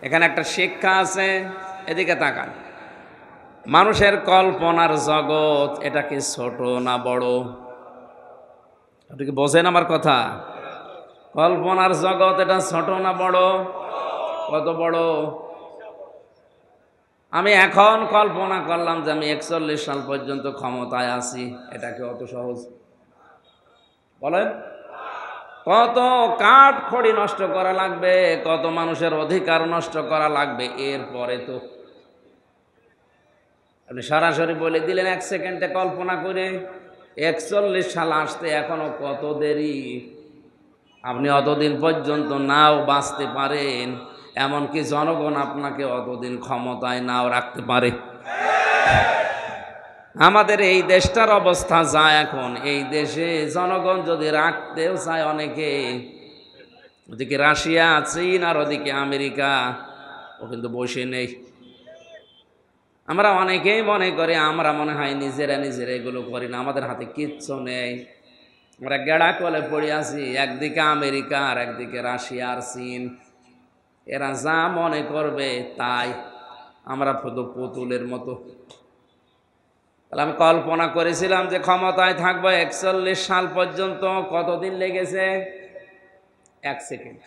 এখানে একটা শিক্ষা আছে, এদিকে তাকান। মানুষের কল্পনার জগৎ, এটা কি ছোট না বড়? আপনি কি বোঝেন আমার কথা? কল্পনার জগৎ এটা ছোট না বড়? কত বড়? আমি এখন কল্পনা করলাম যে আমি 41 সাল পর্যন্ত ক্ষমতায় আছি, এটা কি অত সহজ? বলেন, কত কাঠ খড়ি নষ্ট করা লাগবে, কত মানুষের অধিকার নষ্ট করা লাগবে, এরপরে তো আপনি সরাসরি বলে দিলেন 1 সেকেন্ডে কল্পনা করে। 41 সাল আসতে এখনো কত দেরি। আপনি অতদিন পর্যন্ত নাও বাঁচতে পারেন, এমনকি জনগণ আপনাকে অতদিন ক্ষমতায় নাও রাখতে পারে। আমাদের এই দেশটার অবস্থা যা এখন, এই দেশে জনগণ যদি রাখতেও চায় অনেকে, ওদিকে রাশিয়া, চীন আর ওদিকে আমেরিকা, ও কিন্তু বসে নেই। আমরা অনেকেই মনে করি আমরা মনে হয় নিজেরা এগুলো করি না, আমাদের হাতে কিচ্ছু নেই। আমরা গেড়া কলে পড়ে আছি, একদিকে আমেরিকা আর একদিকে রাশিয়া আর চীন। এরা যা মনে করবে তাই, আমরা শুধু পুতুলের মতো। তাহলে আমি কল্পনা করেছিলাম যে ক্ষমতায় থাকবো 41 সাল পর্যন্ত। কতদিন লেগেছে? 1 সেকেন্ড।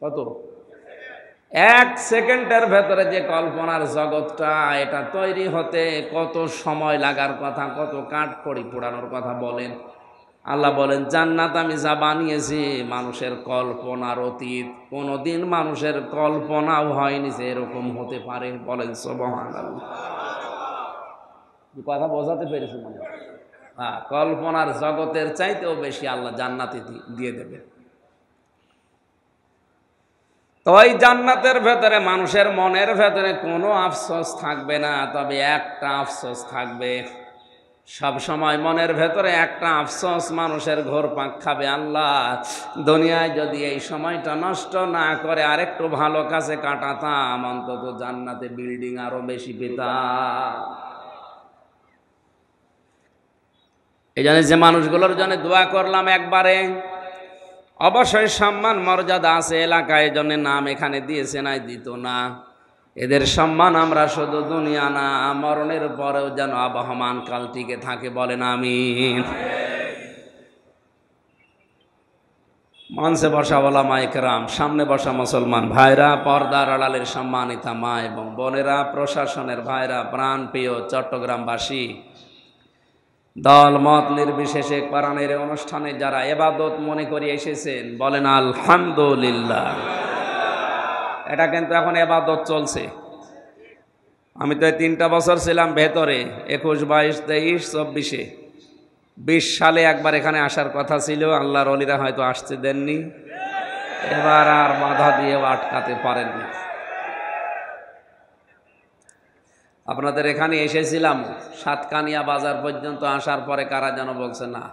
কত? 1 সেকেন্ডের ভেতরে যে কল্পনার জগৎটা, এটা তৈরি হতে কত সময় লাগার কথা, কত কাঠ খড়ি পোড়ানোর কথা বলেন। আল্লাহ বলেন জান্নাত আমি যা বানিয়েছি মানুষের কল্পনার অতীত, কোনোদিন মানুষের কল্পনাও হয়নি যে এরকম হতে পারে। বলেন সুবহানাল্লাহ। কথা বোঝাতে পেরেছি মনে হয়? হ্যাঁ, কল্পনার জগতের চাইতেও বেশি আল্লাহ জান্নাতে দিয়ে দেবে। তো ওই জান্নাতের ভেতরে মানুষের মনের ভেতরে কোনো আফসোস থাকবে না, তবে একটা আফসোস থাকবে সব সময়। মনের ভেতরে একটা আফসোস মানুষের ঘোরপাক খাবে, আল্লাহ দুনিয়ায় যদি এই সময়টা নষ্ট না করে আরেকটু ভালো কাছে কাটাতাম, অন্তত জান্নাতে বিল্ডিং আরো বেশি পেতাম। এই জন্য যে মানুষগুলোর জন্য দোয়া করলাম একবারে, অবশ্যই সম্মান মর্যাদা আছে এলাকায়, জন্য নাম এখানে দিয়েছে, নাই দিত না। এদের সম্মান আমরা শুধু দুনিয়া না, মরণের পরেও যেন আবহমান কাল টিকে থাকে। বলেন আমিন। মঞ্চে বসা ওলামা ইকরাম, সামনে বসা মুসলমান ভাইরা, পর্দার আড়ালের সম্মানিতা মা এবং বোনেরা, প্রশাসনের ভাইরা, প্রাণ প্রিয় চট্টগ্রামবাসী, দল মত নির্বিশেষে কোরআনের অনুষ্ঠানে যারা ইবাদত মনে করে এসেছেন, বলেন আলহামদুলিল্লাহ। এটা কিন্তু এখন ইবাদত চলছে। আমি তো 3টা বছর ছিলাম ভেতরে, 21, 22, 23, 24-এ। 20 সালে একবার এখানে আসার কথা ছিল, আল্লাহর ওলিরা হয়তো আসতে দেননি, এবার আর বাধা দিয়ে আটকাতে পারেননি। আপনাদের এখানে এসেছিলাম, সাতকানিয়া বাজার পর্যন্ত আসার পরে কারা যেন বলছে না,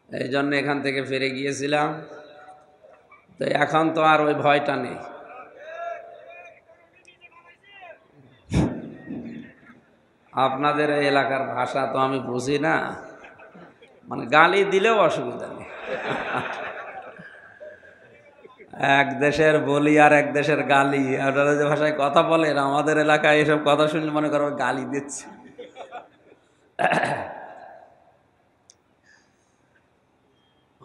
এই জন্য এখান থেকে ফিরে গিয়েছিলাম। তো এখন তো আর ওই ভয়টা নেই। আপনাদের এই এলাকার ভাষা তো আমি বুঝি না, মানে গালি দিলেও অসুবিধা নেই। এক দেশের বলি আর এক দেশের গালি, আপনারা যে ভাষায় কথা বলেন, আমাদের এলাকায় এসব কথা শুনলে মনে করো গালি দিচ্ছে।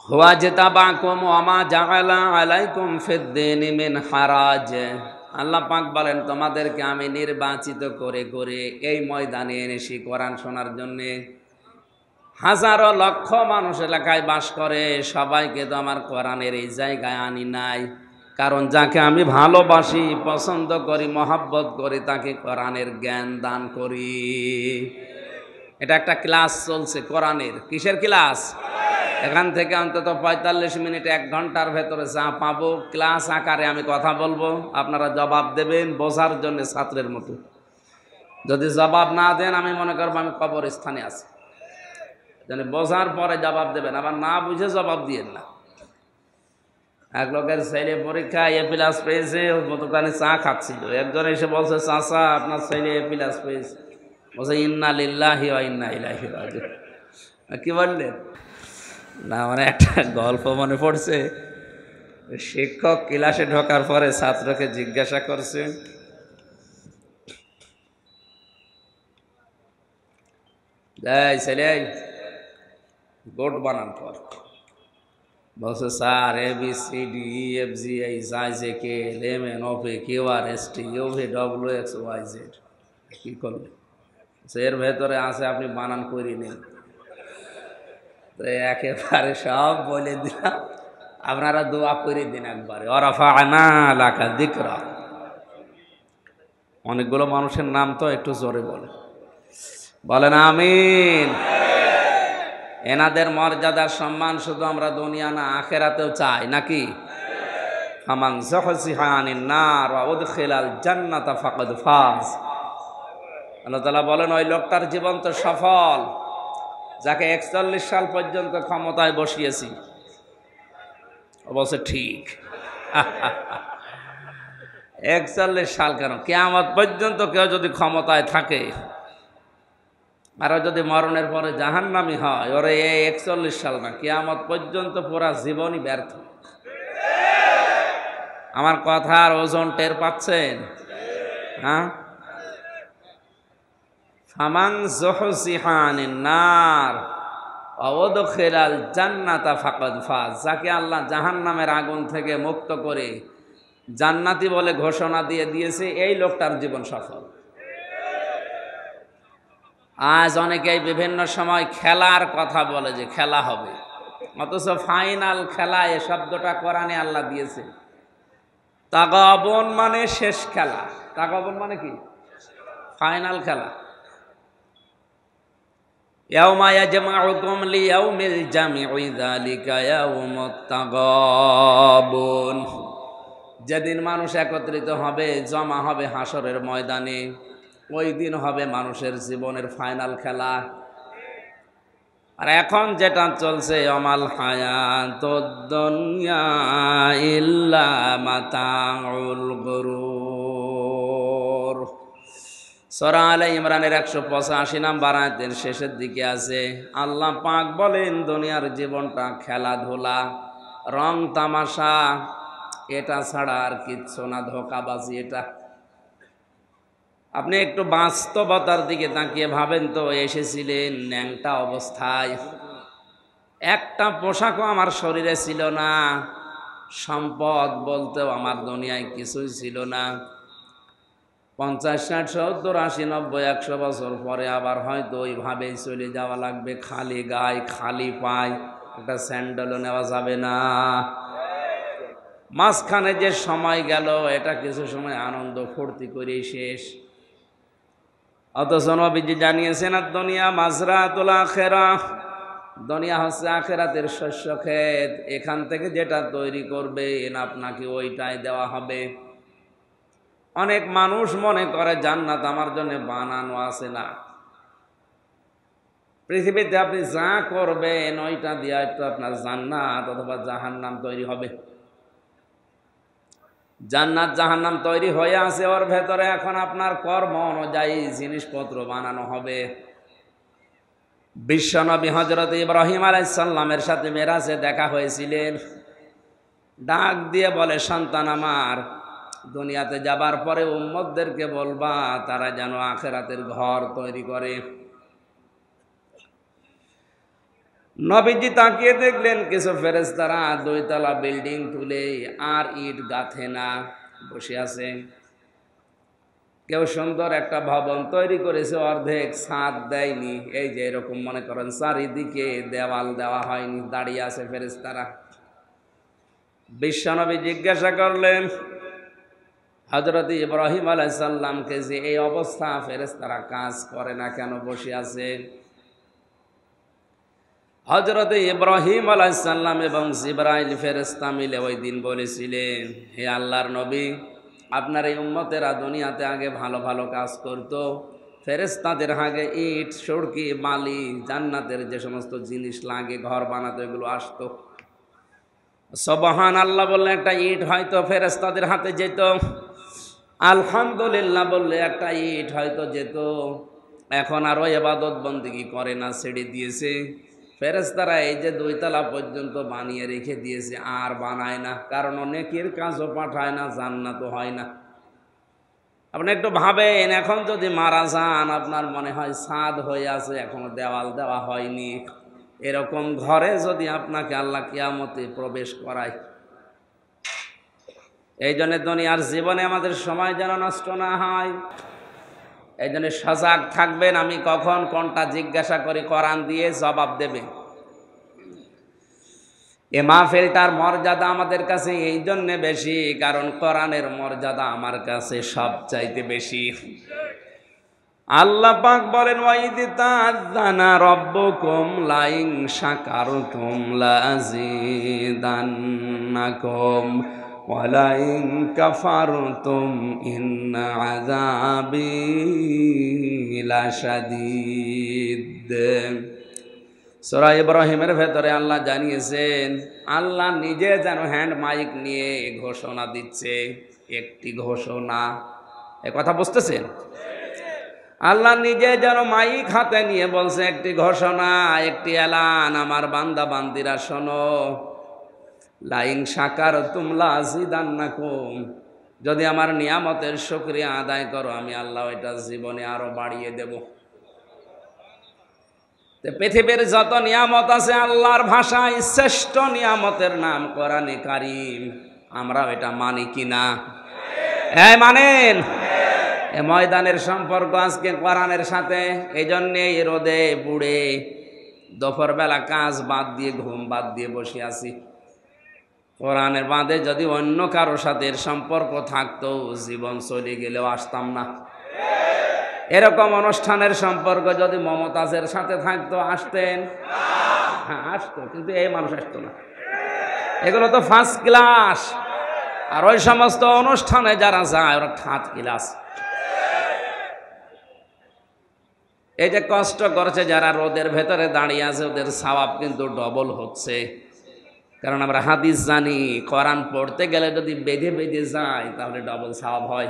হুয়া জিতাবাকুম ওয়া মা জাআলা আলাইকুম ফিদ-দীনি মিন হারাজ। আল্লাহ পাক বলেন তোমাদেরকে আমি নির্বাচিত করে করে এই ময়দানে এনেছি কোরআন শোনার জন্যে। হাজারো লক্ষ মানুষ এলাকায় বাস করে, সবাইকে তো আমার কোরআনের এই জায়গায় আনি নাই, কারণ যাকে আমি ভালোবাসি, পছন্দ করি, মহাব্বত করি, তাকে কোরআনের জ্ঞান দান করি। এটা একটা ক্লাস চলছে কোরআনের। কিসের ক্লাস? এখান থেকে অন্তত 45 মিনিট 1 ঘন্টার ভেতরে যা পাবো ক্লাস আকারে আমি কথা বলবো, আপনারা জবাব দেবেন বোঝার জন্য ছাত্রের মতো। যদি জবাব না দেন আমি মনে করবো আমি কবরস্থানে আছি। জানি বোঝার পরে জবাব দেবেন, আবার না বুঝে জবাব দিয়েন না। এক লোকের ছেলে পরীক্ষায় A+ পেয়েছে, দোকানে চা খাচ্ছিল, একজন এসে বলছে চাচা আপনার ছেলে A+ পেয়েছে। বলছে ইন্না লিল্লাহি ওয়া ইন্না ইলাইহি রাজিউন। কি বললেন? না, মানে একটা গল্প মনে পড়ছে। শিক্ষক ক্লাসে ঢোকার পরে ছাত্রকে জিজ্ঞাসা করছে, এই ছেলে বোর্ড বানান কর। বলছে, sir A B C D E F G H I J K L M N O P Q R S T U V W X Y Z. কি করবে? এর ভেতরে আছে, আপনি বানান করি নেন। তো একেবারে সব বলে দিলাম, আপনারা দোয়া করে দিন একবারে, ওয়ারাফা'না লাকা যিকরা। অনেকগুলো মানুষের নাম তো, একটু জোরে বলেন আমিন। এনাদের মর্যাদার সম্মান শুধু আমরা দুনিয়া না আখেরাতেও চাই নাকি? ফামান যুহজিহা আনিন নার ওয়া উদখিলাল জান্নাতা ফাকাদ ফাজ। আল্লাহ তাআলা বলেন, ওই লোকটার জীবন তো সফল যাকে ৪১ সাল পর্যন্ত ক্ষমতায় বসিয়েছি। অবশ্য ঠিক, ৪১ সাল কেন, কিয়ামত পর্যন্ত কেউ যদি ক্ষমতায় থাকে আর যদি মরণের পরে জাহান্নামী হয়, ওরে এই ৪১ সাল না, কিয়ামত পর্যন্ত পুরা জীবনই ব্যর্থ। আমার কথার ওজন টের পাচ্ছেন? হ্যাঁ, ফামান যুহজিহা আনিন নার ওয়া উদখিলাল জান্নাতা ফাকাদ ফাজ। যাকে আল্লাহ জাহান্নামের আগুন থেকে মুক্ত করে জান্নাতি বলে ঘোষণা দিয়ে দিয়েছে, এই লোকটার জীবন সফল। আজ অনেকেই বিভিন্ন সময় খেলার কথা বলে যে খেলা হবে, অথচ ফাইনাল খেলা এ শব্দটা কোরআনে আল্লাহ দিয়েছে। তাগাবুন মানে শেষ খেলা। তাগাবুন মানে কি? ফাইনাল খেলা। ইয়াউমা ইয়াজমাউকুম লিয়াউমিল জামি'i যালিকা ইয়াউমুত তাগাবুন। যেদিন মানুষ একত্রিত হবে, জমা হবে হাসরের ময়দানে, ওই দিন হবে মানুষের জীবনের ফাইনাল খেলা। আর এখন যেটা চলছে, আমাল হায়াতুদ দুনিয়া ইল্লা মাতাউল গুরুর। সূরা আলে ইমরানের ১৮৫ নম্বর আয়াতের শেষের দিকে আছে, আল্লাহ পাক বলেন, দুনিয়ার জীবনটা খেলাধুলা, রং তামাশা, এটা ছাড়া আর কিচ্ছু না, ধোঁকাবাজি। এটা আপনি একটু বাস্তবতার দিকে তাকিয়ে ভাবেন তো, এসেছিলেন ন্যাংটা অবস্থায়, একটা পোশাকও আমার শরীরে ছিল না, সম্পদ বলতেও আমার দুনিয়ায় কিছুই ছিল না। ৫০, ৬০, ৭০, ৮০, ৯০, ১০০ বছর পরে আবার হয়তো ওইভাবেই চলে যাওয়া লাগবে, খালি গায়ে খালি পায়, একটা স্যান্ডেলও নেওয়া যাবে না। মাঝখানে যে সময় গেল, এটা কিছু সময় আনন্দ ফুর্তি করেই শেষ। অথচ নবীজি জানিয়েছেন, আর দুনিয়া মাজরাতুল আখিরাহ, দুনিয়া হচ্ছে আখিরাতের শস্য ক্ষেত, এখান থেকে যেটা তৈরি করবেন আপনাকে ওইটাই দেওয়া হবে। অনেক মানুষ মনে করে জান্নাত আমার জন্য বানানো আছে। না, পৃথিবীতে আপনি যা করবেন ওইটা দিয়ে একটু আপনার জান্নাত অথবা জাহান্নাম তৈরি হবে। জান্নাত জাহান্নাম তৈরি হয়ে আছে, ওর ভেতরে এখন আপনার কর্ম অনুযায়ী জিনিসপত্র বানানো হবে। বিশ্বনবী হযরত ইব্রাহিম আলাইহিস সালামের সাথে মেরাজে দেখা হয়েছিলেন। ডাক দিয়ে বলে, সন্তান আমার, দুনিয়াতে যাবার পরে উম্মতদেরকে বলবা তারা যেন আখিরাতের ঘর তৈরি করে। নবীজি তাকিয়ে দেখলেন কিছু ফেরেশতারা ২ তলা বিল্ডিং তুলে আর ইট গাঁথে না, বসে আছে। কেউ সুন্দর একটা ভবন তৈরি করেছে, অর্ধেক ছাদ দেয়নি, এই যে এরকম মনে করেন চারিদিকে দেওয়াল দেওয়া হয়নি, দাঁড়িয়ে আছে ফেরেশতারা। বিশ্বনবী জিজ্ঞাসা করলেন হযরত ইব্রাহিম আলাইহিস সালামকে, যে এই অবস্থা, ফেরেশতারা কাজ করে না কেন, বসে আছে? হযরত ইব্রাহিম আলাইহিস সালাম এবং জিবরাইল ফেরেশতা মিলে ওই দিন বলেছিলেন, হে আল্লাহর নবী, আপনার এই উম্মতেরা দুনিয়াতে আগে ভালো ভালো কাজ করত, ফেরেশতাদের আগে ইট, সড়কি, বালি, জান্নাতের যে সমস্ত জিনিস লাগে ঘর বানাতে, এগুলো আসতো। সুবহানাল্লাহ বললে একটা ইট হয়তো ফেরেশতাদের হাতে যেত, আলহামদুলিল্লাহ বললে একটা ইট হয়তো যেত। এখন আরো ইবাদত বন্দেগী করে না, ছেড়ে দিয়েছে। ফেরেশতারা এই যে 2 তলা পর্যন্ত বানিয়ে রেখে দিয়েছে, আর বানায় না, কারণ নেকির কাজও পাঠায় না, জান্নাতও হয় না। আপনি একটু ভাবেন, এখন যদি মারা যান, আপনার মনে হয় ছাদ হয়ে আছে, এখনো দেওয়াল দেওয়া হয়নি, এরকম ঘরে যদি আপনাকে আল্লাহ কিয়ামতে প্রবেশ করায়। এই জন্য দুনিয়ার জীবনে আমাদের সময় যেন নষ্ট না হয়, এই জন্য সজাগ থাকবেন। আমি কখন কোনটা জিজ্ঞাসা করি, কোরআন দিয়ে জবাব দেবে। এ মাহফিলটার মর্যাদা আমাদের কাছে এই জন্যে বেশি, কারণ কোরআনের মর্যাদা আমার কাছে সবচাইতে বেশি। আল্লাহ পাক বলেন, ওয়াইদ তাআযানা রাব্বুকুম লাইন শাকারতুম লাযিদান্নাকুম ওয়া লাইন কাফারতুম ইন্না আযাবি লাশাদীদ। সূরা ইব্রাহিমের ভেতরে আল্লাহ জানিয়েছেন, আল্লাহ নিজে যেন হ্যান্ড মাইক নিয়ে ঘোষণা দিচ্ছে, একটি ঘোষণা। এ কথা বুঝতেছেন? আল্লাহ নিজে যেন মাইক হাতে নিয়ে বলছে একটি ঘোষণা, একটি এলান, আমার বান্দা বান্দিরা শোনো, লাইন শাকারতুম লাযিদান্নাকুম, যদি আমার নিয়ামতের শুকরিয়া আদায় করো, আমি আল্লাহ এটা জীবনে আরো বাড়িয়ে দেব। পৃথিবীর যত নিয়ামত আছে, আল্লাহর ভাষায় শ্রেষ্ঠ নিয়ামতের নাম কোরআনে কারীম। আমরা এটা মানি কিনা? হ্যাঁ মানেন। এ ময়দানের সম্পর্ক আজকে কোরআনের সাথে। এই জন্যে রোদে পুড়ে দুপুরবেলা কাজ বাদ দিয়ে, ঘুম বাদ দিয়ে বসে আছি। কোরআনের বাদে যদি অন্য কারোর সাথে এর সম্পর্ক থাকতো, জীবন চলে গেলেও আসতাম না। এরকম অনুষ্ঠানের সম্পর্ক যদি মমতাজের সাথে থাকতো, আসতেন? হ্যাঁ আসতো, কিন্তু এই মানুষ আসতো না। এগুলো তো ফার্স্ট ক্লাস, আর ওই সমস্ত অনুষ্ঠানে যারা যায় ওরা থার্ড ক্লাস। এই যে কষ্ট করছে যারা রোদের ভেতরে দাঁড়িয়ে আছে, ওদের সওয়াব কিন্তু ডবল হচ্ছে। কারণ আমরা হাদিস জানি, কোরআন পড়তে গেলে যদি বেঁধে বেঁধে যায় তাহলে ডবল সওয়াব হয়।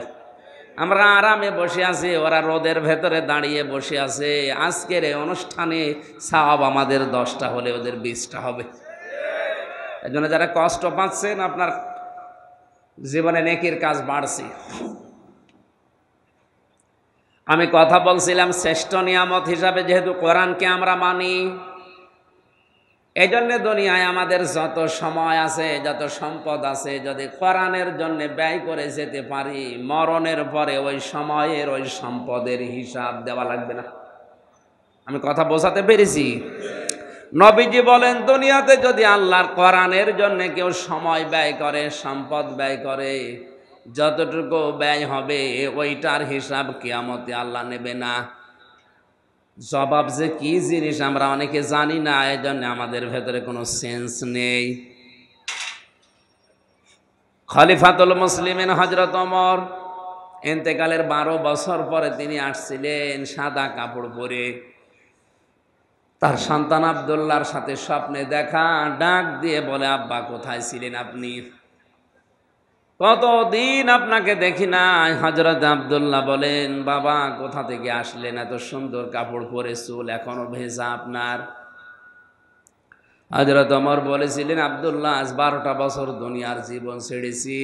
আমরা আরামে বসে আছি, ওরা রোদের ভেতরে দাঁড়িয়ে বসে আছে। আজকের এই অনুষ্ঠানে সওয়াব আমাদের 10টা হলে ওদের 20টা হবে। এই জন্য যারা কষ্ট পাচ্ছেন, আপনার জীবনে নেকির কাজ বাড়ছে। আমি কথা বলছিলাম শ্রেষ্ঠ নিয়ামত হিসাবে যেহেতু কোরআনকে আমরা মানি, এই জন্য দুনিয়ায় আমাদের যত সময় আছে, যত সম্পদ আছে, যদি কোরআনের জন্য ব্যয় করে যেতে পারি, মরণের পরে ওই সময়ের ওই সম্পদের হিসাব দেওয়া লাগবে না। আমি কথা বোঝাতে পেরেছি? নবীজি বলেন, দুনিয়াতে যদি আল্লাহর কোরআনের জন্য কেউ সময় ব্যয় করে, সম্পদ ব্যয় করে, যতটুকু ব্যয় হবে ওইটার হিসাব কিয়ামতে আল্লাহ নেবে না। জবাব যে কি জিনিস আমরা অনেকে জানি না, এই জন্য আমাদের ভেতরে কোনো সেন্স নেই। খলিফাতুল মুসলিমিন হযরত ওমর ইন্তেকালের 12 বছর পরে তিনি আসছিলেন সাদা কাপড় পরে। তার সন্তান আব্দুল্লাহর সাথে স্বপ্নে দেখা, ডাক দিয়ে বলে, আব্বা কোথায় ছিলেন আপনি? কতদিন আপনাকে দেখি না। হযরত আব্দুল্লাহ বলেন, বাবা কোথা থেকে আসলেন? এত সুন্দর কাপড় পরে, চুল এখনো ভেজা আপনার। হযরত ওমর বলেছিলেন, আব্দুল্লাহ আজ 12টা বছর দুনিয়ার জীবন ছেড়েছি,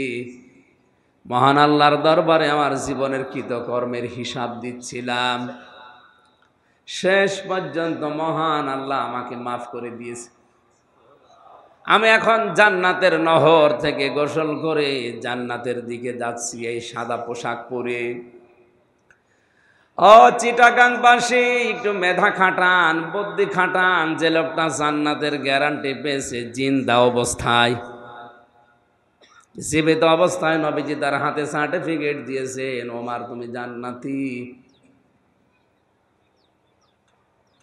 মহান আল্লাহর দরবারে আমার জীবনের কৃতকর্মের হিসাব দিচ্ছিলাম। শেষ পর্যন্ত মহান আল্লাহ আমাকে মাফ করে দিয়েছে। আমি এখন জান্নাতের নহর থেকে গোসল করে জান্নাতের দিকে যাচ্ছি এই সাদা পোশাক পরে। ও চিটাগাংবাসী, একটু মেধা খাটান, বুদ্ধি খাটান। যে লোকটা জান্নাতের গ্যারান্টি পেয়েছে জিন্দা অবস্থায়, জীবিত অবস্থায়, নবীজি তার হাতে সার্টিফিকেট দিয়েছেন, ওমর তুমি জান্নাতি।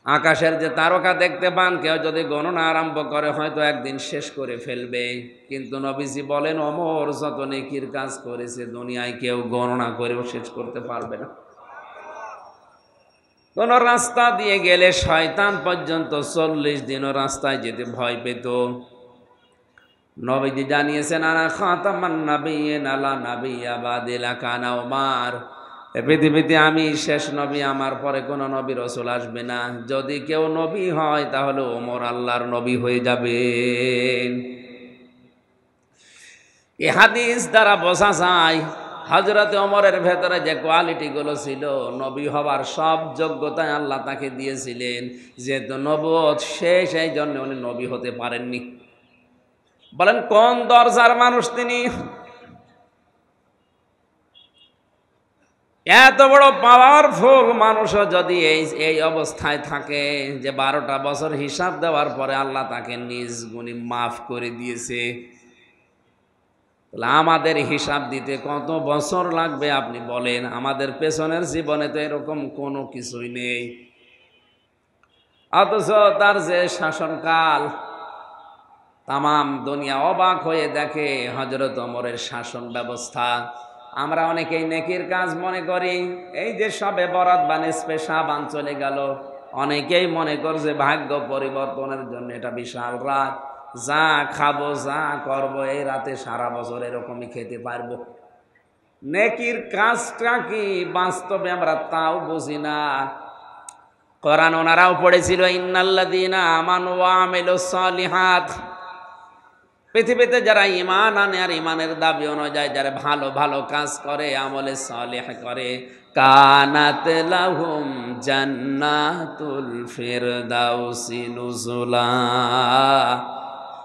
আকাশের যে তারকা দেখতে পান, কেউ যদি গণনা আরম্ভ করে হয়তো একদিন শেষ করে ফেলবে, কিন্তু নবীজি বলেন, ওমর যত নেকির কাজ করেছে দুনিয়ায় কেউ গণনা করেও শেষ করতে পারবে না। কোন রাস্তা দিয়ে গেলে শয়তান পর্যন্ত 40 দিনও রাস্তায় যেতে ভয় পেত। নবীজি জানিয়েছেন, আনা খাতামান নাবিয়্যিন লা নাবিয়্যা বাদি লাকানা ওমর, এ পৃথিবীতে আমি শেষ নবী, আমার পরে কোনো নবী রসুল আসবে না। যদি কেউ নবী হয় তাহলে ওমর আল্লাহর নবী হয়ে যাবেন। এই হাদিস দ্বারা বোঝা যায় হযরতে ওমরের ভেতরে যে কোয়ালিটিগুলো ছিল, নবী হবার সব যোগ্যতায় আল্লাহ তাকে দিয়েছিলেন। যেহেতু নবুয়ত শেষ, এই জন্য উনি নবী হতে পারেননি। বলেন কোন দরজার মানুষ তিনি? এত বড় পাওয়ারফুল মানুষও যদি এই অবস্থায় থাকে যে 12টা বছর হিসাব দেওয়ার পরে আল্লাহ তাকে নিজ গুণে মাফ করে দিয়েছে, তাহলে আমাদের হিসাব দিতে কত বছর লাগবে আপনি বলেন? আমাদের পেছনের জীবনে তো এরকম কোনো কিছুই নেই, অথচ তার যে শাসনকাল, তামাম দুনিয়া অবাক হয়ে দেখে হযরত ওমরের শাসন ব্যবস্থা। আমরা অনেকেই নেকির কাজ মনে করি, এই যে সবে বরাত বা নিসফে শাবান চলে গেল, অনেকেই মনে করছে ভাগ্য পরিবর্তনের জন্য এটা বিশাল রাত, যা খাবো যা করবো এই রাতে সারা বছর এরকমই খেতে পারবো। নেকির কাজটা কি বাস্তবে আমরা তাও বুঝি না। কোরআন ওনারাও পড়েছিল, ইন্নাল্লাযীনা আমানু ওয়া আমিলুস সালিহাত। পৃথিবীতে যারা ঈমান আনে আর ঈমানের দাবি অনুযায়ী যারা ভালো ভালো কাজ করে, আমলে সালেহ করে, কানাত লাহুম জান্নাতুল ফিরদাউসি নুজুলা,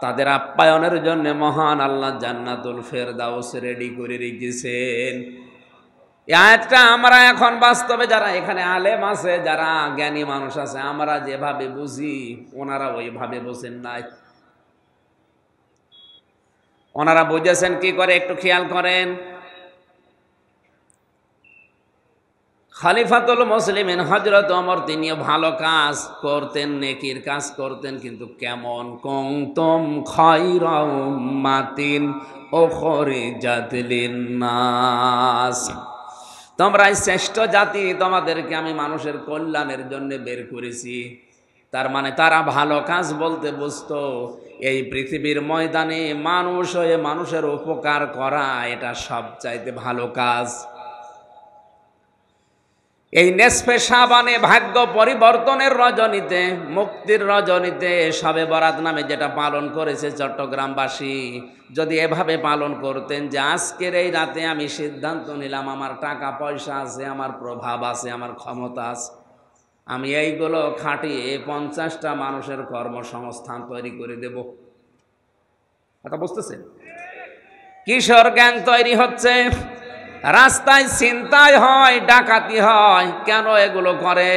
তাদের আপ্যায়নের জন্য মহান আল্লাহ জান্নাতুল ফিরদাউস রেডি করে রেখেছেন। এই আয়াতটা আমরা এখন বাস্তবে যারা এখানে আলেম আছে, যারা জ্ঞানী মানুষ আছে, আমরা যেভাবে বুঝি ওনারা ওইভাবে বোঝেন নাই। ওনারা বুঝেছেন কি করে একটু খেয়াল করেন। খলিফাতুল মুসলিমিন হযরত ওমর তিনিও ভালো কাজ করতেন, নেকির কাজ করতেন, কিন্তু কেমন? কুনতুম খায়রা উম্মাতিন উখরিজাত লিন্নাস, তোমরাই শ্রেষ্ঠ জাতি, তোমাদেরকে আমি মানুষের কল্যাণের জন্য বের করেছি। তার মানে তারা ভালো কাজ বলতে বুঝতো এই পৃথিবীর ময়দানে মানুষ হয়ে মানুষের উপকার করা, এটা সবচাইতে ভালো কাজ। এই নিসফে শাবানে ভাগ্য পরিবর্তনের রজনীতে, মুক্তির রজনীতে শবে বরাত নামে যেটা পালন করেছে চট্টগ্রামবাসী, যদি এভাবে পালন করতেন যে আজকের এই রাতে আমি সিদ্ধান্ত নিলাম, আমার টাকা পয়সা আছে, আমার প্রভাব আছে, আমার ক্ষমতা আছে, আমি এইগুলো খাটিয়ে 50টা মানুষের কর্মসংস্থান তৈরি করে দেব। কথা বুঝতেছেন? কিশোর গ্যাং তৈরি হচ্ছে, রাস্তায় ছিনতাই হয়, ডাকাতি হয়, কেন এগুলো করে?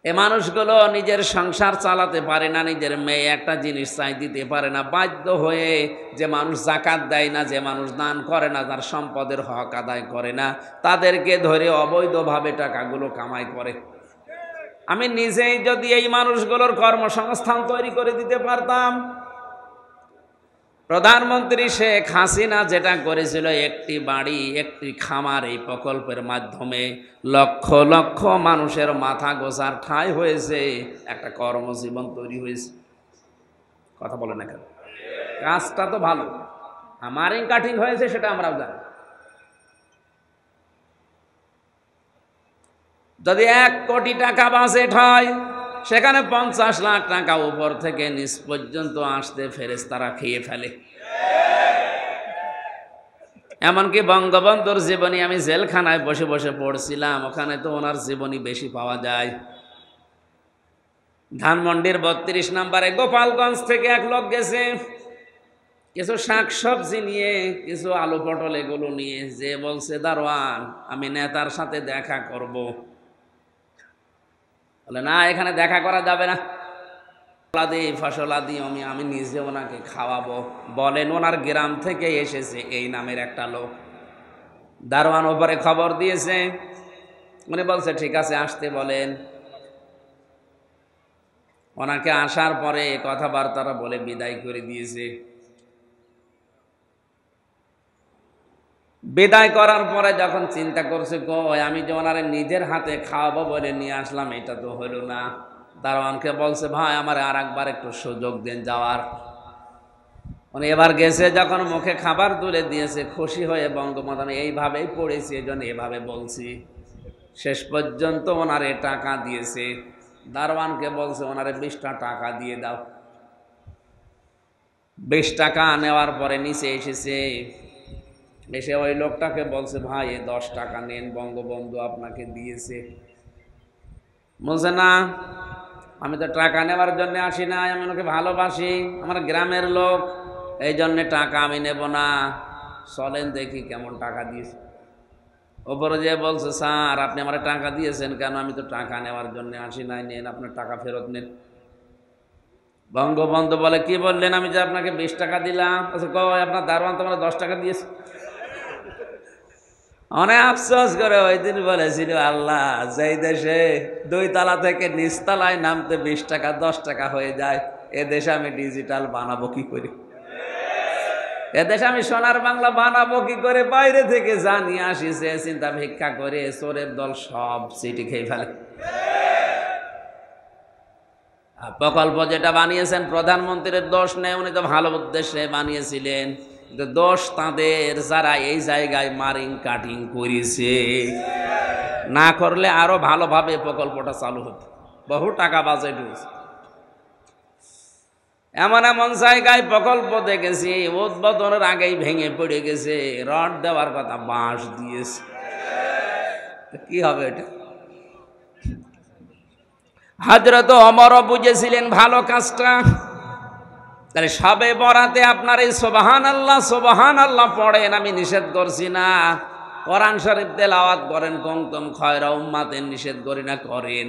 এ মানুষগুলো নিজের সংসার চালাতে পারে না, নিজের মেয়ে একটা জিনিস চাই দিতে পারে না, বাধ্য হয়ে যে মানুষ যাকাত দেয় না, যে মানুষ দান করে না, তার সম্পদের হক আদায় করে না, তাদেরকে ধরে অবৈধভাবে টাকাগুলো কামাই করে। আমি নিজেই যদি এই মানুষগুলোর কর্মসংস্থান তৈরি করে দিতে পারতাম। প্রধানমন্ত্রী শেখ হাসিনা যেটা করেছিল, একটি বাড়ি একটি খামার, এই প্রকল্পের মাধ্যমে লক্ষ লক্ষ মানুষের মাথা গোছার ঠাঁই হয়েছে, একটা কর্মজীবন তৈরি হয়েছে। কথা বলে না কেন? কাজটা তো ভালো, আমারই কাঠিং হয়েছে সেটা আমরাও জানি। যদি 1 কোটি টাকা বাজেট হয়, সেখানে 50 লাখ টাকা উপর থেকে নিচ পর্যন্ত আসতে ফেরেশতারা খেয়ে ফেলে। এমনকি বঙ্গবন্ধুর জীবনী আমি জেলখানায় বসে বসে পড়ছিলাম, ওখানে তো ওনার জীবনী বেশি পাওয়া যায়। ধানমন্ডির 32 নম্বরে গোপালগঞ্জ থেকে এক লোক গেছে কিছু শাকসবজি নিয়ে, কিছু আলু পটল এগুলো নিয়ে, যে বলছে দারোয়ান আমি নেতার সাথে দেখা করব। বলে না, এখানে দেখা করা যাবে না, ফসলাদি আমি নিজে ওনাকে খাওয়াবো। বলেন ওনার গ্রাম থেকে এসেছে এই নামের একটা লোক। দারোয়ান ওপরে খবর দিয়েছে, উনি বলছে ঠিক আছে আসতে বলেন। ওনাকে আসার পরে কথাবার্তারা বলে বিদায় করে দিয়েছে। বিদায় করার পরে যখন চিন্তা করছে, কই আমি যে ওনারে নিজের হাতে খাওয়াবো বলে নিয়ে আসলাম, এটা তো হলো না। দারোয়ানকে বলছে ভাই আমার আর একবার একটু সুযোগ দেন যাওয়ার। উনি এবার গেছে যখন মুখে খাবার তুলে দিয়েছে খুশি হয়ে বঙ্গবন্ধু আমি এইভাবেই পড়েছি এই জন্য এভাবে বলছি। শেষ পর্যন্ত ওনারে টাকা দিয়েছে, দারোয়ানকে বলছে ওনারে 20টা টাকা দিয়ে দাও। 20 টাকা নেওয়ার পরে নিচে এসেছে, এসে ওই লোকটাকে বলছে ভাই 10 টাকা নেন, বঙ্গবন্ধু আপনাকে দিয়েছে। বলছে না, আমি তো টাকা নেওয়ার জন্য আসি না, আমি ওনাকে ভালোবাসি, আমার গ্রামের লোক, এই জন্যে টাকা আমি নেব না, চলেন দেখি কেমন টাকা দিয়েছে। ওপরে যে বলছে স্যার আপনি আমার টাকা দিয়েছেন কেন, আমি তো টাকা নেওয়ার জন্য আসি নাই, নেন আপনার টাকা ফেরত নেন। বঙ্গবন্ধু বলে কি বললেন, আমি যে আপনাকে 20 টাকা দিলাম। আপনার দারোয়ান তোমার 10 টাকা দিয়েছে। অনেক আফসোস করে ওই দিন বলেছিল আল্লাহ যেই দেশে 2 তলা থেকে নিচতলায় নামতে 20 টাকা 10 টাকা হয়ে যায়, এ দেশে আমি ডিজিটাল বানাবো কি করে, এদেশে আমি সোনার বাংলা বানাবো কি করে, বাইরে থেকে জানিয়ে আসি সে চিন্তা ভিক্ষা করে চোরের দল সব সিটি খেয়ে ফেলে। প্রকল্প যেটা বানিয়েছেন প্রধানমন্ত্রীর দোষ নেই, উনি তো ভালো উদ্দেশ্যে বানিয়েছিলেন, কিন্তু দোষ তাদের যারা এই জায়গায় মারিং কাটিং করেছে। না করলে আরো ভালোভাবে প্রকল্পটা চালু হতো, বহু টাকা বাজেট হয়েছে। এমন এমন জায়গায় প্রকল্প দেখেছি উদ্বোধনের আগেই ভেঙে পড়ে গেছে, রড দেওয়ার কথা বাঁশ দিয়েছে, কি হবে এটা? হযরত ওমরও বুঝেছিলেন ভালো কাজটা। তাহলে সবে বরাতে আপনার এই সুবহানাল্লাহ সুবহানাল্লাহ পড়েন, আমি নিষেধ করছি না, কোরআন শরীফ তেলাওয়াত করেন, কুনতুম খায়রা উম্মাতিন নিষেধ করি না, করেন।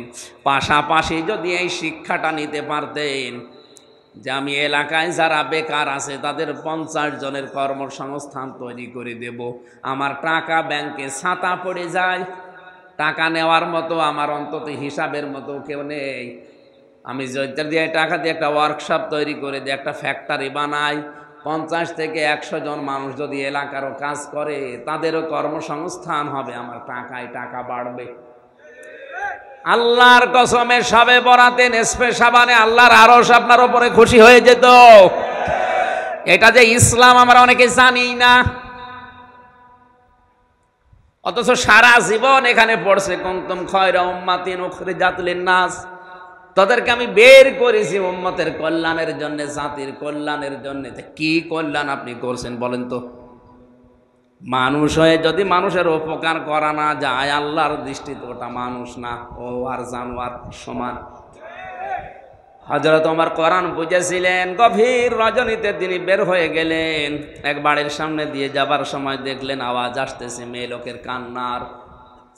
পাশাপাশি যদি এই শিক্ষাটা নিতে পারতেন যে আমি এলাকায় যারা বেকার আছে তাদের 50 জনের কর্মসংস্থান তৈরি করে দেব, আমার টাকা ব্যাংকে ছাতা পড়ে যায়, টাকা নেওয়ার মতো আমার অন্তত হিসাবের মতো কেউ নেই, আমি জয়িত্র দিয়ে টাকা দিয়ে একটা ওয়ার্কশপ তৈরি করে দিয়ে একটা ফ্যাক্টরি বানাই, 50 থেকে 100 জন মানুষ যদি এলাকারও কাজ করে তাদেরও কর্মসংস্থান হবে, আমার টাকায় টাকা বাড়বে। আল্লাহর কসমে সবে বরাতে নেসফে শাবানে আল্লাহর আরশ আপনার উপরে খুশি হয়ে যেত। এটা যে ইসলাম আমরা অনেকে জানি না, অথচ সারা জীবন এখানে পড়ছে কুনতুম খায়রা উম্মাতিন উখরিজাত লিন-নাস, তাদেরকে আমি বের করেছি উম্মতের কল্যাণের জন্য, জাতির কল্যাণের জন্য। কি কল্যাণ আপনি করছেন বলেন তো? মানুষ হয়ে যদি মানুষের উপকার করা না যায়, আল্লাহর দৃষ্টিতে ওটা মানুষ না, ও আর জানোয়ার সমান। হযরত ওমর কোরআন বুঝেছিলেন, গভীর রজনীতে তিনি বের হয়ে গেলেন, এক বাড়ির সামনে দিয়ে যাবার সময় দেখলেন আওয়াজ আসতেছে মেয়ে লোকের কান্নার।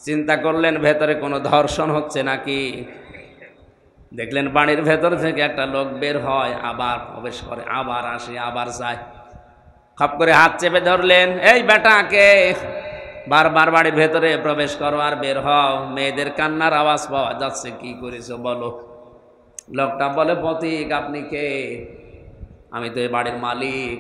চিন্তা করলেন ভেতরে কোনো ধর্ষণ হচ্ছে নাকি। দেখলেন বাড়ির ভেতর থেকে একটা লোক বের হয়, আবার প্রবেশ করে, আবার আসে, আবার যায়। খপ করে হাত চেপে ধরলেন, এই বেটাকে বারবার বাড়ির ভেতরে প্রবেশ করো আর বের হও, মেয়েদের কান্নার আওয়াজ পাওয়া যাচ্ছে, কি করেছো বলো। লোকটা বলে পথিক আপনি কে? আমি তো এই বাড়ির মালিক।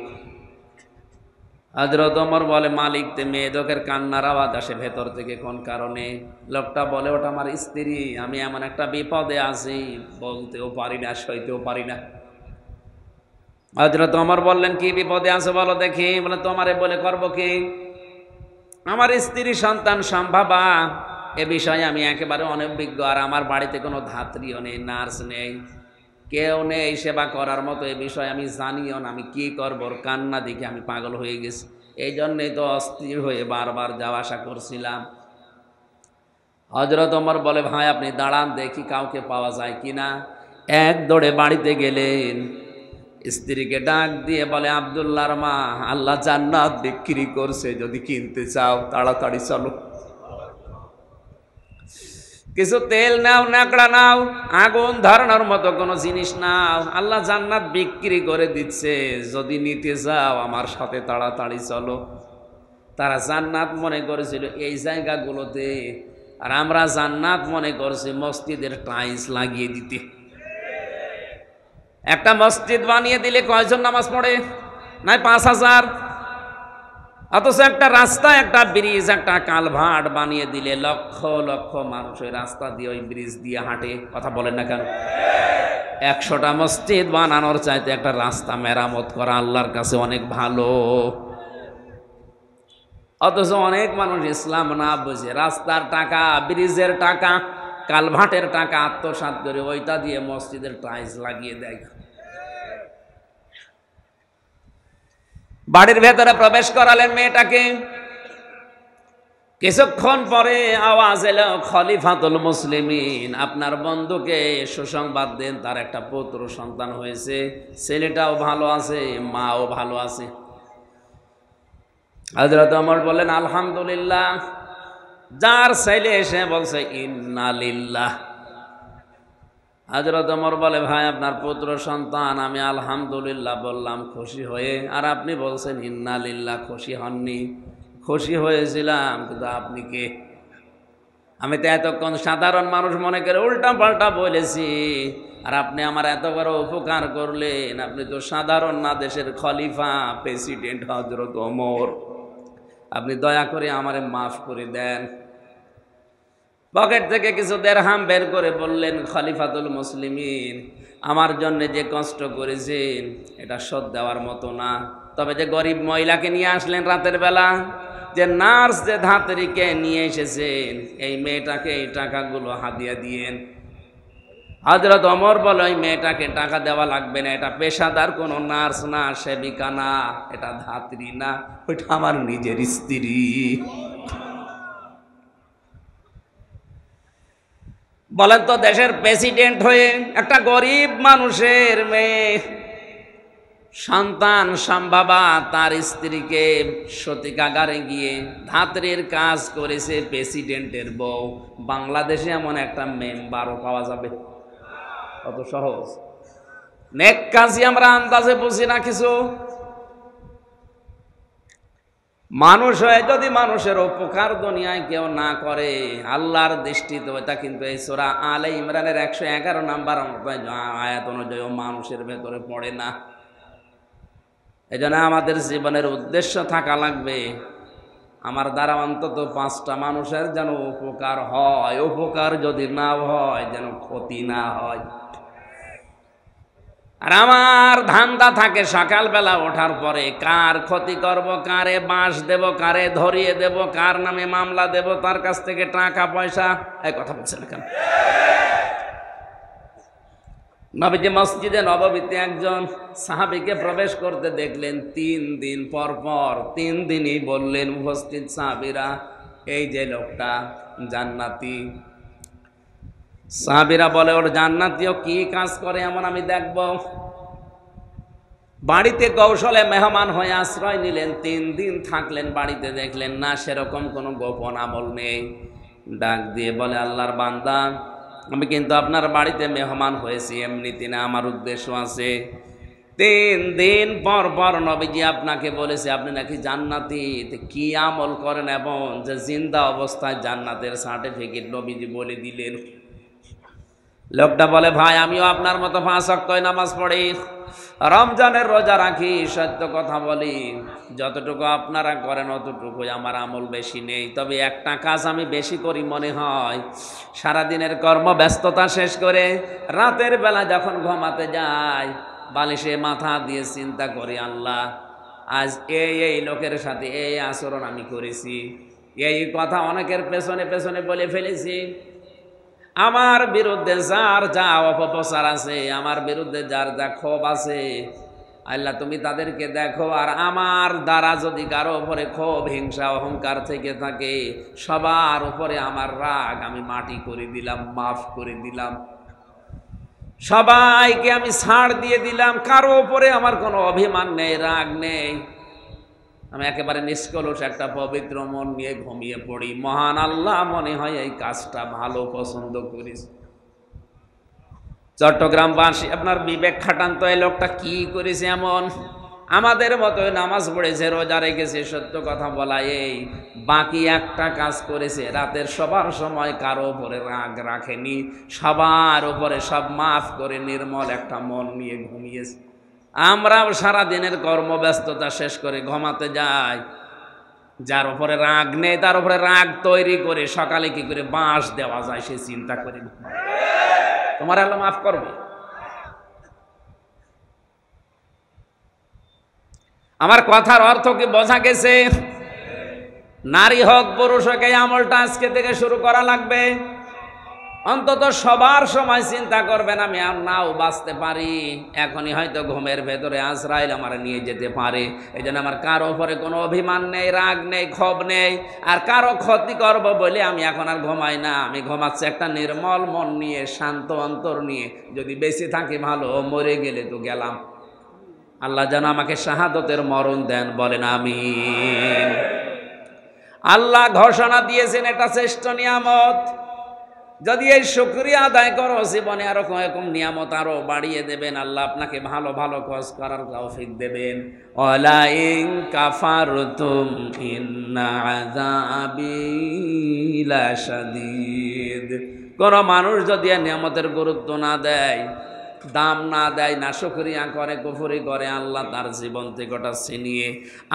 হযরত ওমর বলে মালিক তে মেয়েদের কান্নার আওয়াজ আসে ভেতর থেকে কোন কারণে? লোকটা বলে ওটা আমার স্ত্রী, আমি এমন একটা বিপদে আছি, বলতেও পারি না সইতেও পারি না। হযরত ওমর বললেন কি বিপদে আছে বলো দেখি। বলে তোমারে বলে করবো কি, আমার স্ত্রী সন্তান সম্ভবা, এ বিষয়ে আমি একেবারে অনভিজ্ঞ, আর আমার বাড়িতে কোনো ধাত্রীও নেই, নার্স নেই, কেউ নেই সেবা করার মতো, এ বিষয়ে আমি জানিও না, আমি কি করবো। ওর কান্না দেখে আমি পাগল হয়ে গেছি, এই জন্যই তো অস্থির হয়ে বারবার যাওয়া আসা করছিলাম। হযরত ওমর বলে ভাই আপনি দাঁড়ান দেখি কাউকে পাওয়া যায় কিনা। এক দৌড়ে বাড়িতে গেলেন, স্ত্রীকে ডাক দিয়ে বলে আব্দুল্লাহর মা, আল্লাহ জান্নাত বিক্রি করছে, যদি কিনতে চাও তাড়াতাড়ি চলো, কিছু তেল নাও, ন্যাকড়া নাও, আগুন ধরানোর মতো কোনো জিনিস নাও, আল্লাহ জান্নাত বিক্রি করে দিচ্ছে, যদি নিতে চাও আমার সাথে তাড়াতাড়ি চলো। তারা জান্নাত মনে করেছিল এই জায়গাগুলোতে, আর আমরা জান্নাত মনে করছি মসজিদের টাইলস লাগিয়ে দিতে। একটা মসজিদ বানিয়ে দিলে কয়জন নামাজ পড়ে? নাই 5000। অথচ একটা রাস্তা, একটা ব্রিজ, একটা কালভার্ট বানিয়ে দিলে লক্ষ লক্ষ মানুষ ওই রাস্তা দিয়ে, ওই ব্রিজ দিয়ে হাঁটে। কথা বলেন না কেন? 100টা মসজিদ বানানোর চাইতে একটা রাস্তা মেরামত করা আল্লাহর কাছে অনেক ভালো। অথচ অনেক মানুষ ইসলাম না বুঝে রাস্তার টাকা, ব্রিজের টাকা, কালভার্টের টাকা আত্মসাৎ করে ওইটা দিয়ে মসজিদের টাইলস লাগিয়ে দেয়। বাড়ির ভেতরে প্রবেশ করালেন মেয়েটাকে, কিছুক্ষণ পরে আওয়াজ এলো খলিফাতুল মুসলিমিন, আপনার বন্ধুকে সুসংবাদ দেন, তার একটা পুত্র সন্তান হয়েছে, ছেলেটাও ভালো আছে, মাও ভালো আছে। হযরত ওমর বললেন আলহামদুলিল্লাহ। যার ছেলে এসে বলছে ইন্না লিল্লাহ। হযরত ওমর বলে ভাই আপনার পুত্র সন্তান, আমি আলহামদুলিল্লাহ বললাম খুশি হয়ে, আর আপনি বলছেন ইন্না লিল্লাহ। খুশি হননি? খুশি হয়েছিলাম, কিন্তু আপনি কে? আমি তো এতক্ষণ সাধারণ মানুষ মনে করে উল্টা পাল্টা বলেছি, আর আপনি আমার এত বড় উপকার করলেন। আপনি তো সাধারণ না, দেশের খলিফা, প্রেসিডেন্ট হযরত ওমর। আপনি দয়া করে আমারে মাফ করে দেন। পকেট থেকে কিছু দেরহাম বের করে বললেন খলিফাতুল মুসলিমিন, আমার জন্য যে কষ্ট করেছেন এটা শোধ দেওয়ার মতো না। তবে যে গরিব মহিলাকে নিয়ে আসলেন রাতের বেলা, যে নার্স, যে ধাত্রীকে নিয়ে এসেছেন, এই মেয়েটাকে এই টাকাগুলো হাদিয়া দিয়েন। হযরত ওমর বলে ওই মেয়েটাকে টাকা দেওয়া লাগবে না, এটা পেশাদার কোনো নার্স না, সেবিকা না, এটা ধাত্রী না, ওইটা আমার নিজের স্ত্রী। বলেন তো, দেশের প্রেসিডেন্ট হয়ে একটা গরিব মানুষের মেয়ে সন্তান সম্ভাবা তার স্ত্রীকে সতীকাগারে গিয়ে ধাত্রীর কাজ করেছে প্রেসিডেন্টের বউ। বাংলাদেশে এমন একটা মেম্বারও পাওয়া যাবে? কত সহজ! নেক কাজই আমরা আন্দাজে বুঝি না কিছু। মানুষ হয়ে যদি মানুষের উপকার দুনিয়ায় কেউ না করে, আল্লাহর দৃষ্টিতে ওটা কিন্তু এই সূরা আলে ইমরানের 111 নম্বর আয়াত অনুযায়ী মানুষের ভেতরে পড়ে না। এজন্য আমাদের জীবনের উদ্দেশ্য থাকা লাগবে, আমার দ্বারা অন্তত 5টা মানুষের যেন উপকার হয়, উপকার যদি না হয় যেন ক্ষতি না হয়। আর আমার ধান্দা থাকে সকালবেলা ওঠার পরে কার ক্ষতি করব, কারে বাঁশ দেব, কারে ধরিয়ে দেব, কার নামে মামলা দেব, তার কাছ থেকে টাকা পয়সা। এই কথা বলছেন কেন? নবীজি মসজিদে নববীতে একজন সাহাবীকে প্রবেশ করতে দেখলেন। 3 দিন পর পর 3 দিনই বললেন উপস্থিত সাহাবীরা, এই যে লোকটা জান্নাতি। সাহাবীরা বলে ওর জান্নাতীও কি কাজ করে এমন আমি দেখব। বাড়িতে কৌশলে মেহমান হয়ে আশ্রয় নিলেন, 3 দিন থাকলেন বাড়িতে, দেখলেন না সেরকম কোনো গোপন আমল নেই। ডাক দিয়ে বলে আল্লাহর বান্দা, আমি কিন্তু আপনার বাড়িতে মেহমান হয়েছি এমনিতে না, আমার উদ্দেশ্য আছে। 3 দিন পর পর নবীজি আপনাকে বলেছে আপনি নাকি জান্নাতি, কি আমল করেন এবং যে জিন্দা অবস্থায় জান্নাতের সার্টিফিকেট নবীজি বলে দিলেন। লোকটা বলে ভাই আমিও আপনার মতো 5 ওয়াক্ত নামাজ পড়ি, রমজানের রোজা রাখি, সত্য কথা বলি, যতটুকু আপনারা করেন অতটুকু আমার আমল বেশি নেই। তবে একটা কাজ আমি বেশি করি মনে হয়, সারাদিনের কর্মব্যস্ততা শেষ করে রাতের বেলা যখন ঘুমাতে যাই, বালিশে মাথা দিয়ে চিন্তা করি আল্লাহ আজ এই লোকের সাথে এই আচরণ আমি করেছি, এই কথা অনেকের পেছনে পেছনে বলে ফেলেছি, আমার বিরুদ্ধে যার যা অপপ্রচার আছে, আমার বিরুদ্ধে যার যা ক্ষোভ আছে, আল্লাহ তুমি তাদেরকে দেখো। আর আমার দ্বারা যদি কারো উপরে ক্ষোভ, হিংসা, অহংকার থেকে থাকে, সবার উপরে আমার রাগ আমি মাটি করে দিলাম, মাফ করে দিলাম, সবাইকে আমি ছাড় দিয়ে দিলাম, কারো উপরে আমার কোনো অভিমান নেই, রাগ নেই, আমি একেবারে নিষ্কলুষ একটা পবিত্র মন নিয়ে ঘুমিয়ে পড়ি। মহান আল্লাহ মনে হয় এই কাজটা ভালো পছন্দ করিস। চট্টগ্রামবাসী আপনার বিবেক খাটান তো, এই লোকটা কি করেছে এমন? আমাদের মতো নামাজ পড়েছে, রোজা রেখেছে, সত্য কথা বলা, এই বাকি একটা কাজ করেছে, রাতের সবার সময় কারো উপরে রাগ রাখেনি, সবার উপরে সব মাফ করে নির্মল একটা মন নিয়ে ঘুমিয়েছে। আমরাও সারা দিনের কর্মব্যস্ততা শেষ করে ঘুমাতে যাই, যার উপরে রাগ নেই তার উপরে রাগ তৈরি করে সকালে কি করে বাঁশ দেওয়া যায় সে চিন্তা করে। তোমার আল্লাহ মাফ করবে? আমার কথার অর্থ কি বোঝা গেছে? নারী হোক পুরুষ হোক, এই আমলটা আজকে থেকে শুরু করা লাগবে। অন্তত সবার সময় চিন্তা করবেন আমি আর নাও বাঁচতে পারি, এখনই হয়তো ঘুমের ভেতরে আজরাইল আমার নিয়ে যেতে পারে। এই জন্য আমার কারো উপরে কোনো অভিমান নেই, রাগ নেই, ক্ষোভ নেই, আর কারো ক্ষতি করব বলে আমি এখন আর ঘুমাই না। আমি ঘুমাচ্ছি একটা নির্মল মন নিয়ে, শান্ত অন্তর নিয়ে। যদি বেঁচে থাকি ভালো, মরে গেলে তো গেলাম। আল্লাহ যেন আমাকে শাহাদতের মরণ দেন, বলেন আমিন। আল্লাহ ঘোষণা দিয়েছেন এটা শ্রেষ্ঠ নিয়ামত, যদি এই শুকরিয়া আদায় করো জীবনে আরো কয়েকম নিয়ামত আরো বাড়িয়ে দেবেন। আল্লাহ আপনাকে ভালো ভালো কাজ করার তৌফিক দেবেন। ওয়ালা ইন কাফারতুম ইন্না আযাবি লাশাদীদ। কোন মানুষ যদি এই নিয়ামতের গুরুত্ব না দেয়, দাম না দেয়, না শুকরিয়া করে, কুফরি করে, আল্লাহ তার জীবন থেকে ওটা ছিনিয়ে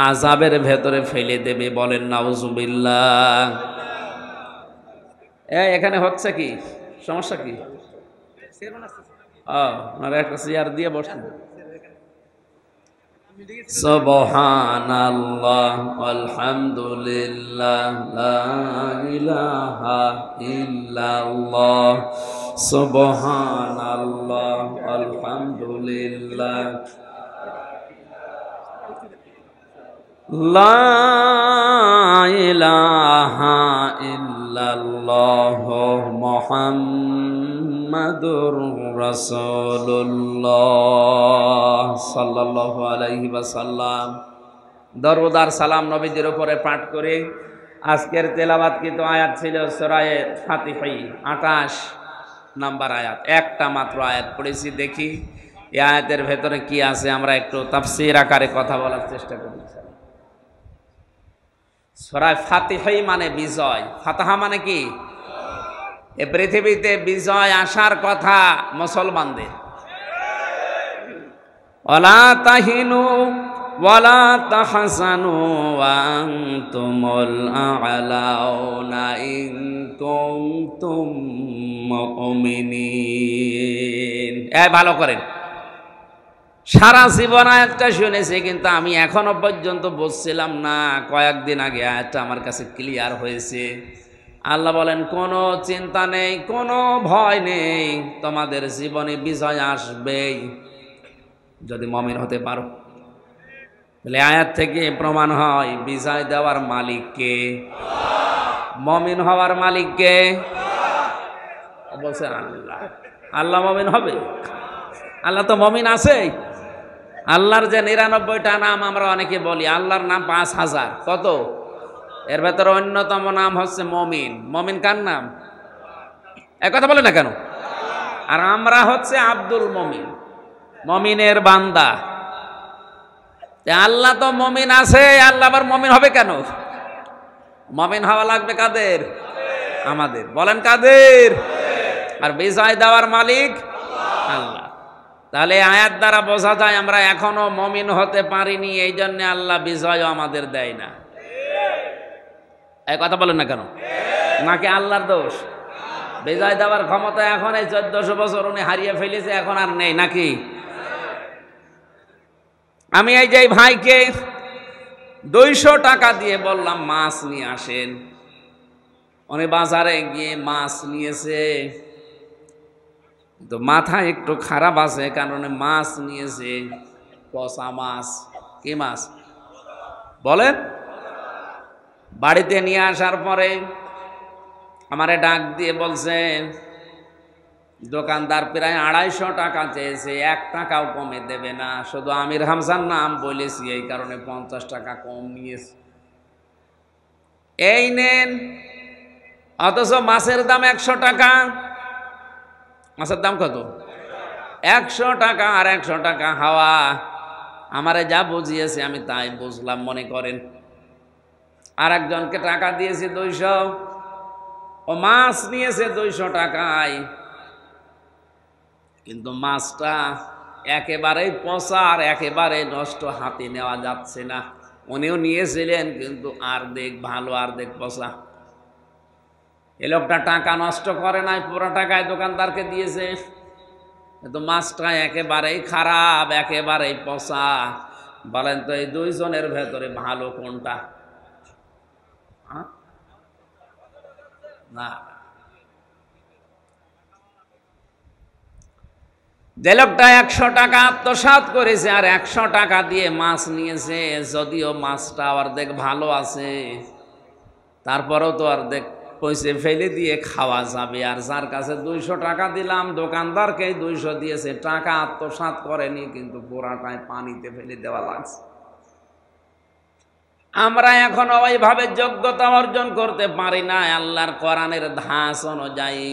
আযাবের ভেতরে ফেলে দেবে, বলেন নাউজুবিল্লাহ। এখানে হচ্ছে কি সমস্যা কি? ওনারা একটা চেয়ার দিয়ে বসেন। সুবহানাল্লাহ আলহামদুলিল্লাহ লা ইলাহা ইল্লাল্লাহ। সুবহানাল্লাহ আলহামদুলিল্লাহ লা ইলাহা ইল্লাল্লাহ মুহাম্মাদুর রাসূলুল্লাহ সাল্লাল্লাহু আলাইহি ওয়াসাল্লাম। দরুদার সালাম নবীজির উপরে পাঠ করে আজকের তেলাওয়াতকৃত আয়াত ছিল সূরা ফাতিহা 28 নাম্বার আয়াত। একটা মাত্র আয়াত পড়েছি, দেখি এই আয়াতের ভেতরে কি আছে, আমরা একটু তাফসীর আকারে কথা বলার চেষ্টা করি। সূরা ফাতিহা মানে বিজয়, ফাতাহা মানে কি? এ পৃথিবীতে বিজয় আসার কথা মুসলমানদের। ওয়ালা তাহিনু ওয়ালা তাহসানু ওয়া আনতুমুল আ'লাউনা ইন কুনতুম মুমিনিন। ভালো করেন। সারা জীবন আয়াতটা শুনেছি, কিন্তু আমি এখনো পর্যন্ত বুঝছিলাম না। কয়েকদিন আগে আয়াতটা আমার কাছে ক্লিয়ার হয়েছে। আল্লাহ বলেন কোনো চিন্তা নেই, কোনো ভয় নেই, তোমাদের জীবনে বিজয় আসবেই যদি মুমিন হতে পারো। তাহলে আয়াত থেকে প্রমাণ হয় বিজয় দেওয়ার মালিক কে? মুমিন হওয়ার মালিক কে? বলছে আল্লাহ। আল্লাহ মুমিন হবে? আল্লাহ তো মুমিন আছে। আল্লাহর যে 99টা নাম আমরা অনেকে বলি, আল্লাহর নাম 5000। কত? এর ভেতরে অন্যতম নাম হচ্ছে মুমিন। মুমিন কার নাম? এক কথা বলে না কেন? আর আমরা হচ্ছে আব্দুল মুমিন, মুমিনের বান্দা। আল্লাহ তো মুমিন আছে, আল্লাহ আবার মুমিন হবে কেন? মুমিন হওয়া লাগবে কাদের? আমাদের। বলেন কাদের? আর বিজয় দেওয়ার মালিক আল্লাহ। তাহলে আয়াত দ্বারা বোঝা যায় আমরা এখনো মুমিন হতে পারিনি, এই জন্য আল্লাহ বিজয়ও আমাদের দেয় না। এই কথা বলেন না কেন? নাকি আল্লাহর দোষ? বিজয় দেওয়ার ক্ষমতা এখন এই 1400 বছর উনি হারিয়ে ফেলেছে, এখন আর নেই নাকি? আমি এই যে ভাইকে 200 টাকা দিয়ে বললাম মাছ নিয়ে আসেন, উনি বাজারে গিয়ে মাছ নিয়েছে। তো মাথা একটু খারাপ আছে, কারণ মাছ নিয়েছে পচা মাছ। কি মাছ বলেন? বাড়িতে নিয়ে আসার পরে আমারে ডাক দিয়ে বলছে, দোকানদার প্রায় 250 টাকা চেয়েছে, 1 টাকাও কমে দেবে না। শুধু আমির হামজার নাম বলেছি, এই কারণে 50 টাকা কম নিয়েছে। এই নেন। অথচ মাছের দাম 100 টাকা। মাছের দাম কত? 100 টাকা। আর 100 টাকা হাওয়া। আমারে যা বুঝিয়েছে আমি তাই বুঝলাম মনে করেন। আর একজনকে টাকা দিয়েছি 200, ও মাছ নিয়েছে 200 টাকায়, কিন্তু মাছটা একেবারেই পচা আর একেবারে নষ্ট, হাতে নেওয়া যাচ্ছে না। উনিও নিয়েছিলেন, কিন্তু অর্ধেক ভালো অর্ধেক পচা। এ লোকটা টাকা নষ্ট করে নাই, পুরো টাকায় দোকানদারকে দিয়েছে, কিন্তু মাছটা একেবারেই খারাপ, একেবারেই পচা। বলেন তো এই দুইজনের ভেতরে ভালো কোনটা? না, যে লোকটা 100 টাকা আত্মসাৎ করেছে আর 100 টাকা দিয়ে মাছ নিয়েছে, যদিও মাছটা অর্ধেক ভালো আছে, তারপরেও তো অর্ধেক পয়সা ফেলে দিয়ে খাওয়া যাবে। আর যার কাছে 200 টাকা দিলাম, দোকানদারকে 200 দিয়েছে, টাকা আত্মসাৎ করেনি, কিন্তু পুরাটাই পানিতে ফেলে দেওয়া লাগছে। আমরা এখন ওইভাবে যোগ্যতা অর্জন করতে পারি না আল্লাহর কোরআনের ধাঁচ অনুযায়ী।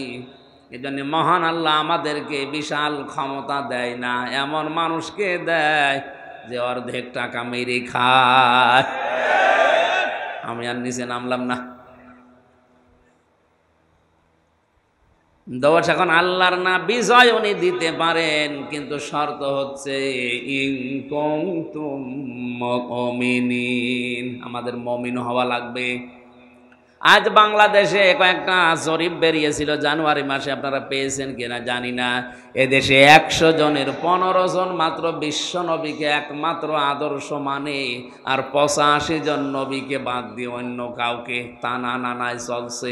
এজন্য মহান আল্লাহ আমাদেরকে বিশাল ক্ষমতা দেয় না, এমন মানুষকে দেয় যে অর্ধেক টাকা মেরে খায়। আমি আর নিচে নামলাম না। দোষ এখন আল্লাহর না, বিজয় উনি দিতে পারেন, কিন্তু শর্ত হচ্ছে ইন কুনতুম মুমিনিন, আমাদের মুমিন হওয়া লাগবে। আজ বাংলাদেশে কয়েকটা জরিপ বেরিয়েছিল জানুয়ারি মাসে, আপনারা পেয়েছেন কিনা জানি না। এদেশে 100 জনের 15 জন মাত্র বিশ্ব নবীকে একমাত্র আদর্শ মানে, আর 85 জন নবীকে বাদ দিয়ে অন্য কাউকে টানা নানায় চলছে।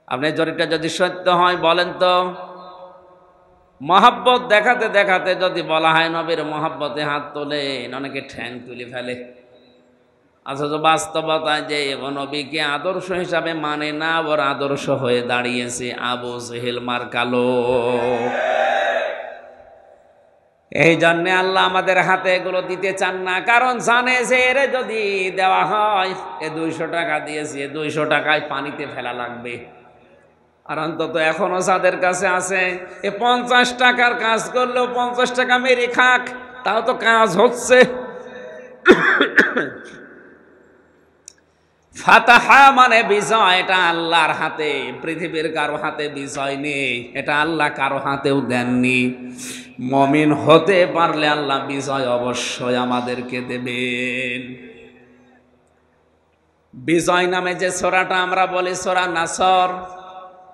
আপনি জরিপটা যদি সত্য হয় বলেন তো, মহাব্বত দেখাতে দেখাতে যদি বলা হয় নবীর মহাব্বতে হাত তোলেন, অনেকে ঠ্যাং তুলে ফেলে। অথচ বাস্তবতায় যে নবীকে আদর্শ হিসাবে মানে না, ওর আদর্শ হয়ে দাঁড়িয়েছে আবু জেহেল মার্কালো। এই জন্যে আল্লাহ আমাদের হাতে এগুলো দিতে চান না, কারণ জানে যে এরে যদি দেওয়া হয়, এ 200 টাকা দিয়েছে, 200 টাকায় পানিতে ফেলা লাগবে। আর অন্তত এখনো যাদের কাছে আছে, এ 50 টাকার কাজ করলেও 50 টাকা মেরে খাক, তাও তো কাজ হচ্ছে। ফাতাহা মানে বিজয়, এটা আল্লাহর হাতে, পৃথিবীর কারো হাতে বিজয় নেই, এটা আল্লাহ কারো হাতেও দেননি। মুমিন হতে পারলে আল্লাহ বিজয় অবশ্যই আমাদেরকে দেবেন। বিজয় নামে যে সূরাটা আমরা বলি সূরা নাসর,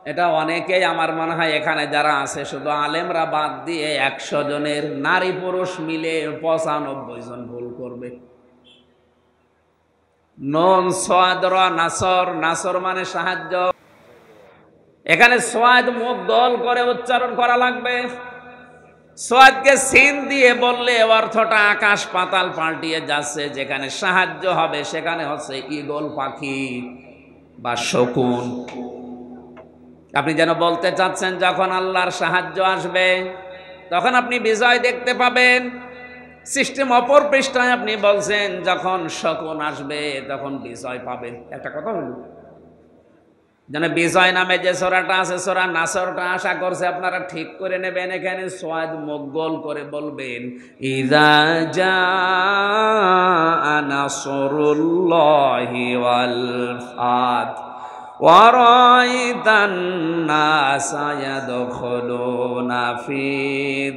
এটা অনেকেই আমার মনে হয় এখানে যারা আছে শুধু আলেমরা বাদ দিয়ে 100 জনের নারী পুরুষ মিলে 95 জন ভুল করবে। নুন সাদ র নাসর, নাসর মানে সাহায্য, এখানে সোয়াদ মুখ দল করে উচ্চারণ করা লাগবে। সোয়াদকে সিন দিয়ে বললে অর্থটা আকাশ পাতাল পাল্টিয়ে যাচ্ছে। যেখানে সাহায্য হবে সেখানে হচ্ছে ঈগল পাখি বা শকুন। আপনি যেন বলতে চাচ্ছেন যখন আল্লাহর সাহায্য আসবে তখন আপনি বিজয় দেখতে পাবেন। সিস্টেম অপর পৃষ্ঠায় আপনি বলছেন যখন শকুন আসবে তখন বিজয় পাবেন। একটা কথা হলো যেন বিজয় নামে যে সূরাটা আছে সূরা নাসরটা আশা করছে আপনারা ঠিক করে নেবেন। এখানে সোয়াদ মুগল করে বলবেন ইযা জাআ নাসরুল্লাহি ওয়াল ফাত ওয়া রাআইতান নাসা ইয়াদখুলুনা ফি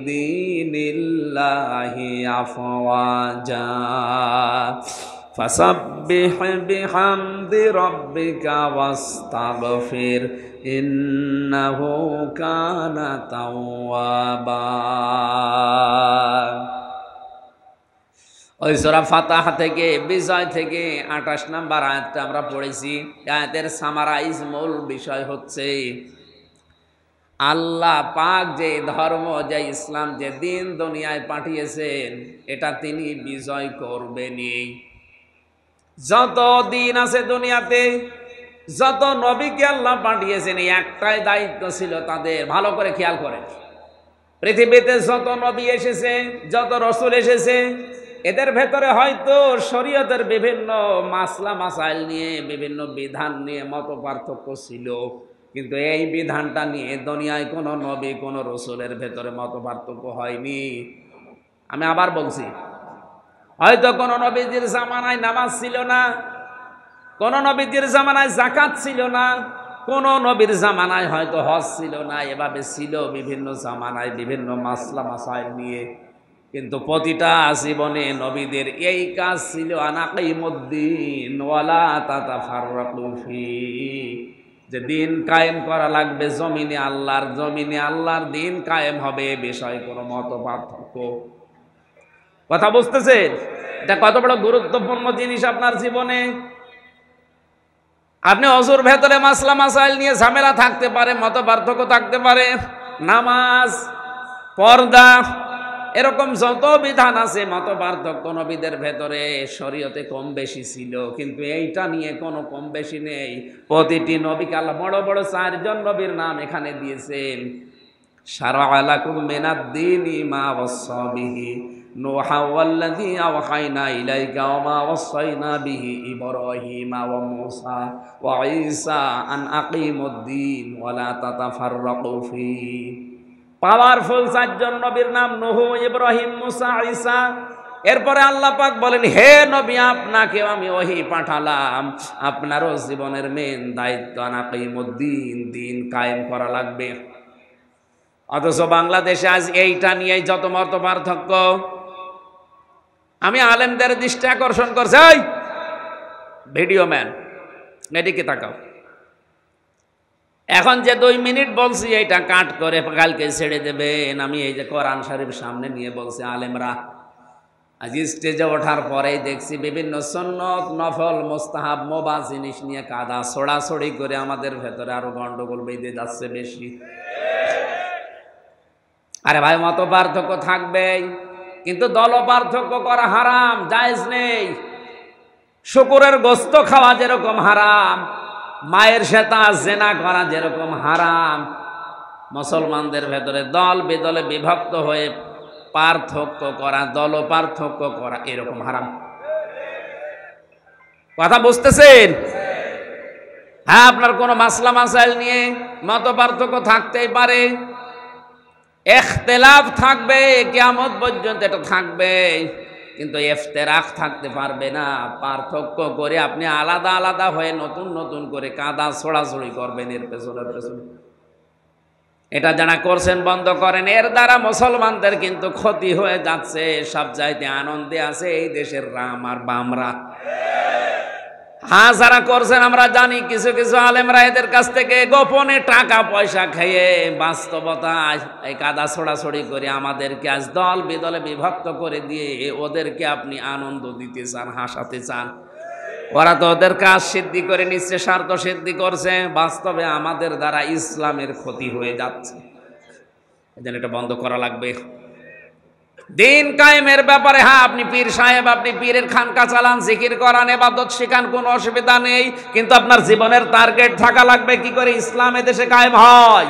দীনিল্লাহি আফওয়াজা ফাসাব্বিহ বিহামদি রাব্বিকা ওয়াস্তাগফির ইন্নাহু কানা তাওয়াবা। ওই সূরা ফাতাহ থেকে বিজয় থেকে 28 নম্বর আয়াতটা আমরা পড়েছি। আয়াতের সামারাইজ মূল বিষয় হচ্ছে আল্লাহ পাক যে ধর্ম, যে ইসলাম, যে দিন দুনিয়ায় পাঠিয়েছেন এটা তিনি বিজয় করবেনই। যত দিন আছে দুনিয়াতে, যত নবীকে আল্লাহ পাঠিয়েছেন, একটাই দায়িত্ব ছিল তাদের। ভালো করে খেয়াল করেন, পৃথিবীতে যত নবী এসেছে, যত রসুল এসেছে, এদের ভেতরে হয়তো শরীয়তের বিভিন্ন মাসলা মাসাইল নিয়ে, বিভিন্ন বিধান নিয়ে মত পার্থক্য ছিল, কিন্তু এই বিধানটা নিয়ে দুনিয়ায় কোনো নবী কোনো রসুলের ভেতরে মত পার্থক্য হয়নি। আমি আবার বলছি, হয়তো কোন নবীজির জামানায় নামাজ ছিল না, কোন নবীজির জামানায় যাকাত ছিল না, কোন নবীর জামানায় হয়তো হজ ছিল না। এভাবে ছিল বিভিন্ন জামানায় বিভিন্ন মাসলা মাসাইল নিয়ে, কিন্তু প্রতিটা জীবনে নবীদের এই কাজ ছিল আনাকিমুদ্দিন ওয়ালা তাতাফাররাকু ফি, যে দিন কায়েম করা লাগবে জমিনে আল্লাহর, জমিনে আল্লাহর দিন কায়েম হবে, বিষয় কোনো মত পার্থক্য কথা বুঝতেছেন? এটা কত বড় গুরুত্বপূর্ণ জিনিস আপনার জীবনে। আপনি অজুর ভেতরে মাসলা মাসাইল নিয়ে ঝামেলা থাকতে পারে, মত পার্থক্য থাকতে পারে, নামাজ, পর্দা, এরকম যত বিধান আছে মত পার্থক্য নবীদের ভেতরে শরীয়তে কম বেশি ছিল, কিন্তু এইটা নিয়ে কোনো কম বেশি নেই। প্রতিটি নবীকে আল্লাহ বড় বড় 4 জন নবীর নাম এখানে দিয়েছেন। শারা'a লাকুম মিনাদ-দীনি মা ওয়াসসা বিহি নূহা ওয়াল্লাযী আওহাইনা ইলাইকা ওয়া মা ওয়াসাইনা বিহি ইব্রাহিমা ওয়া মূসা ওয়া ঈসা আন আকিমুদ-দীন ওয়া লা তাতাফাররাকু ফীহি। পাওয়ারফুল 4 জন নবীর নাম নূহ, ইব্রাহিম, মূসা, ঈসা। এরপরে আল্লাহ পাক বলেন, হে নবী, আপনাকেও আমি ওহী পাঠালাম, আপনারও জীবনের মেন দায়িত্ব আনাকিমুদ্দিন, দিন কায়েম করা লাগবে। অথচ বাংলাদেশে আজ এইটা নিয়েই যত মত পার্থক্য। আমি আলেমদের দৃষ্টি আকর্ষণ করছি, এই ভিডিও ম্যান এদিকে তাকাও, এখন যে 2 মিনিট বলছি এইটা কাট করে কালকে ছেড়ে দেবেন। আমি এই যে কোরআন শরীফ সামনে নিয়ে বলছি, আলেমরা আজ স্টেজে ওঠার পরেই দেখছি বিভিন্ন সুন্নত, নফল, মুস্তাহাব, মোবা জিনিস নিয়ে কাদা ছড়াছড়ি করে আমাদের ভেতরে আরো গন্ডগোল বেঁধে যাচ্ছে বেশি। আরে ভাই, মত পার্থক্য থাকবেই, কিন্তু দল পার্থক্য করা হারাম, জায়েজ নেই। শুকুরের গোস্ত খাওয়া যেরকম হারাম, মায়ের সাথে জেনা করা যেরকম হারাম, মুসলমানদের ভেতরে দল বেদলে বিভক্ত হয়ে পার্থক্য করা, দল পার্থক্য করা এরকম হারাম। কথা বুঝতেছেন? হ্যাঁ, আপনার কোনো মাসলা মাসাইল নিয়ে মত পার্থক্য থাকতেই পারে, ইখতিলাফ থাকবে, কিয়ামত পর্যন্ত এটা থাকবে, কিন্তু ইফতিরাক থাকতে পারবে না। পার্থক্য করে আপনি আলাদা আলাদা হয়ে নতুন নতুন করে কাদা ছড়াছড়ি করবেন এর পেছনের পেছনে। এটা যারা করছেন বন্ধ করেন, এর দ্বারা মুসলমানদের কিন্তু ক্ষতি হয়ে যাচ্ছে। সব চাইতে আনন্দে আছে এই দেশের রাম আর বামরা। হ্যাঁ, যারা করছেন আমরা জানি, কিছু কিছু আলেমরা এদের কাছ থেকে গোপনে টাকা পয়সা খেয়ে বাস্তবতায় এই কাদা ছড়াছড়ি করে আমাদেরকে আজ দল বিদলে বিভক্ত করে দিয়ে ওদেরকে আপনি আনন্দ দিতে চান, হাসাতে চান। ওরা তো ওদের কাজ সিদ্ধি করে নিচ্ছে, স্বার্থ সিদ্ধি করছে, বাস্তবে আমাদের দ্বারা ইসলামের ক্ষতি হয়ে যাচ্ছে। এজন্য এটা বন্ধ করা লাগবে। দিন কায়েমের ব্যাপারে হ্যাঁ, আপনি পীর সাহেব, আপনি পীরের খানকা চালান, জিকির করান, ইবাদত শিখান, কোনো অসুবিধা নেই, কিন্তু আপনার জীবনের টার্গেট থাকা লাগবে কি করে ইসলাম এদেশে কায়েম হয়।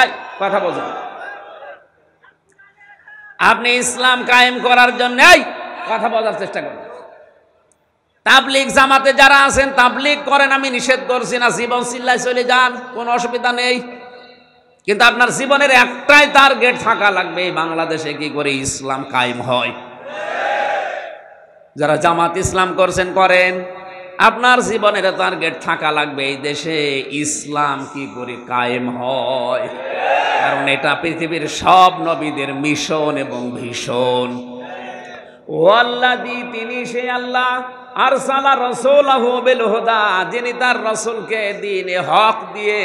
এই কথা বলছেন, আপনি ইসলাম কায়েম করার জন্য এই কথা বলার চেষ্টা করেন। তাবলিগ জামাতে যারা আছেন তাবলিগ করেন, আমি নিষেধ করছি না, জীবন চিল্লায় চলে যান, কোনো অসুবিধা নেই, কিন্তু আপনার জীবনের একটাই টার্গেট থাকা লাগবে, বাংলাদেশে কি করে ইসলাম কায়েম হয়। যারা জামাত ইসলাম করছেন করেন, আপনার জীবনের টার্গেট থাকা লাগবে এই দেশে ইসলাম কি করে কায়েম হয়, কারণ এটা পৃথিবীর সব নবীদের মিশন এবং ভীষণ। ও আল্লাযী, তিনি সেই আল্লাহ, আরসালা রাসূলাহু বিল হুদা, যিনি তার রাসূলকে দ্বীনে হক দিয়ে,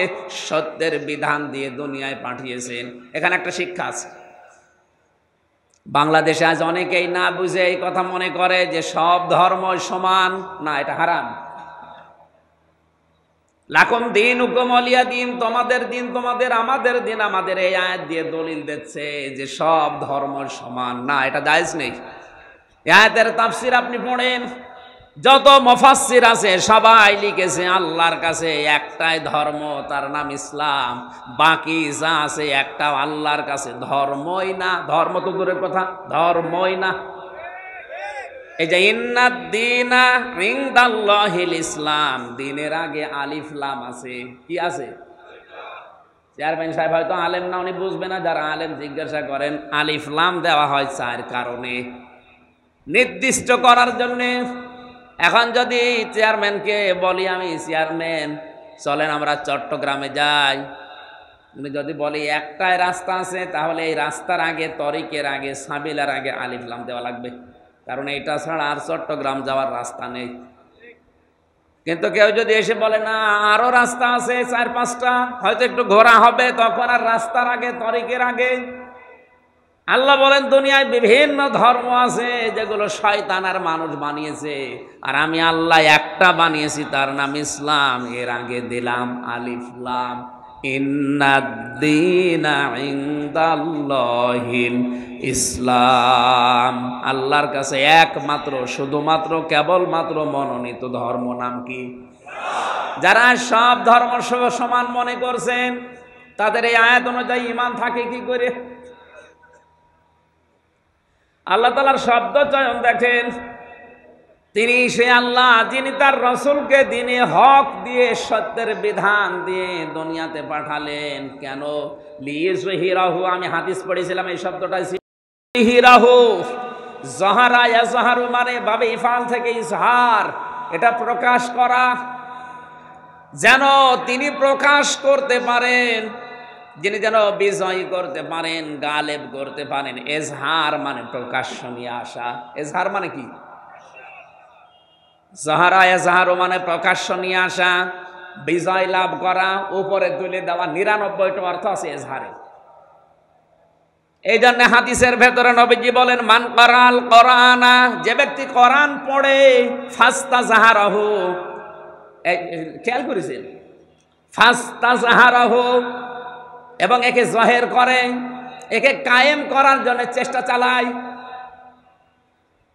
সত্যের বিধান দিয়ে দুনিয়ায় পাঠিয়েছেন। এখানে একটা শিক্ষা আছে। বাংলাদেশে আজ অনেকেই না বুঝে এই কথা মনে করে যে সব ধর্ম সমান। না, এটা হারাম। লাকুম দীনুকুম ওয়ালিয়া দীন, তোমাদের দিন তোমাদের, আমাদের দিন আমাদের, এই আয়াত দিয়ে দলিল দিচ্ছে যে সব ধর্ম সমান। না, এটা জায়েজ নেই। এই আয়াতের তাফসীর আপনি পড়েন, যত মুফাসসির আছে সবাই লিখেছে আল্লাহর কাছে একটাই ধর্ম, তার নাম ইসলাম। বাকি যা আছে একটাও আল্লাহর কাছে ধর্মই না। ধর্ম তো দূরের কথা, ধর্মই না। এই যে ইন্নাদ-দীনা ইনদাল্লাহিল ইসলাম, দিনের আগে আলিফ লাম আছে। কি আছে? চেয়ারম্যান সাহেব হয়তো আলেম না, উনি বুঝবে না। যারা আলেম জিজ্ঞাসা করেন, আলিফ লাম দেওয়া হয় 4 কারণে, নির্দিষ্ট করার জন্যে। এখন যদি চেয়ারম্যানকে বলি, আমি চেয়ারম্যান চলেন আমরা চট্টগ্রামে যাই, উনি যদি বলি একটাই রাস্তা আছে, তাহলে এই রাস্তার আগে, তরিকের আগে, সাবিলার আগে আলিফ লাম দেওয়া লাগবে, কারণ এটা ছাড়া আর চট্টগ্রাম যাওয়ার রাস্তা নেই। কিন্তু কেউ যদি এসে বলে না আরো রাস্তা আছে 4-5টা, হয়তো একটু ঘোরা হবে, তখন আর রাস্তার আগে, তরিকের আগে আল্লাহ বলেন দুনিয়ায় বিভিন্ন ধর্ম আছে যেগুলো শয়তান আর মানুষ বানিয়েছে, আর আমি আল্লাহ একটা বানিয়েছি, তার নাম ইসলাম। এর আগে দিলাম আলিফ লাম, ইন্নাদ-দীনা ইনদাল্লাহিল ইসলাম। আল্লাহর কাছে একমাত্র, শুধুমাত্র, কেবলমাত্র মনোনীত ধর্ম নাম কি? যারা সব ধর্ম সমান মনে করছেন, তাদের এই আয়াত অনুযায়ী ঈমান থাকে কি করে? আল্লাহ তাআলার শব্দ চয়ন দেখেন, তিনি সে আল্লাহ যিনি তার রাসূলকে দ্বীনে হক দিয়ে, সত্যের বিধান দিয়ে দুনিয়াতে পাঠালেন। কেন? লিইয়ুযহিরাহু, আমি হাদিস পড়েছিলাম এই শব্দটা, লিইয়ুযহিরাহু, যাহারা ইয়াজহারু মানে বাবে ইফআল থেকে ইজহার, এটা প্রকাশ করা, যেন তিনি প্রকাশ করতে পারেন, যিনি যেন বিজয় করতে পারেন, গালেব করতে পারেন। এজহার মানে প্রকাশ্য নিয়ে আসা। এজহার মানে কি? যাহারা এজহারু মানে প্রকাশ্য নিয়ে আসা, বিজয় লাভ করা, উপরে তুলে দেওয়া। ৯৯টা অর্থ আছে এজহারে। এই জন্য হাদিসের ভেতরে নবীজি বলেন, মান কারাল কোরআনা, যে ব্যক্তি কোরআন পড়ে, ফাস্তাজহারাহু, খেয়াল করেছেন, ফাস্তাজহারাহু, এবং একে জাহের করে, একে কায়েম করার জন্য চেষ্টা চালায়।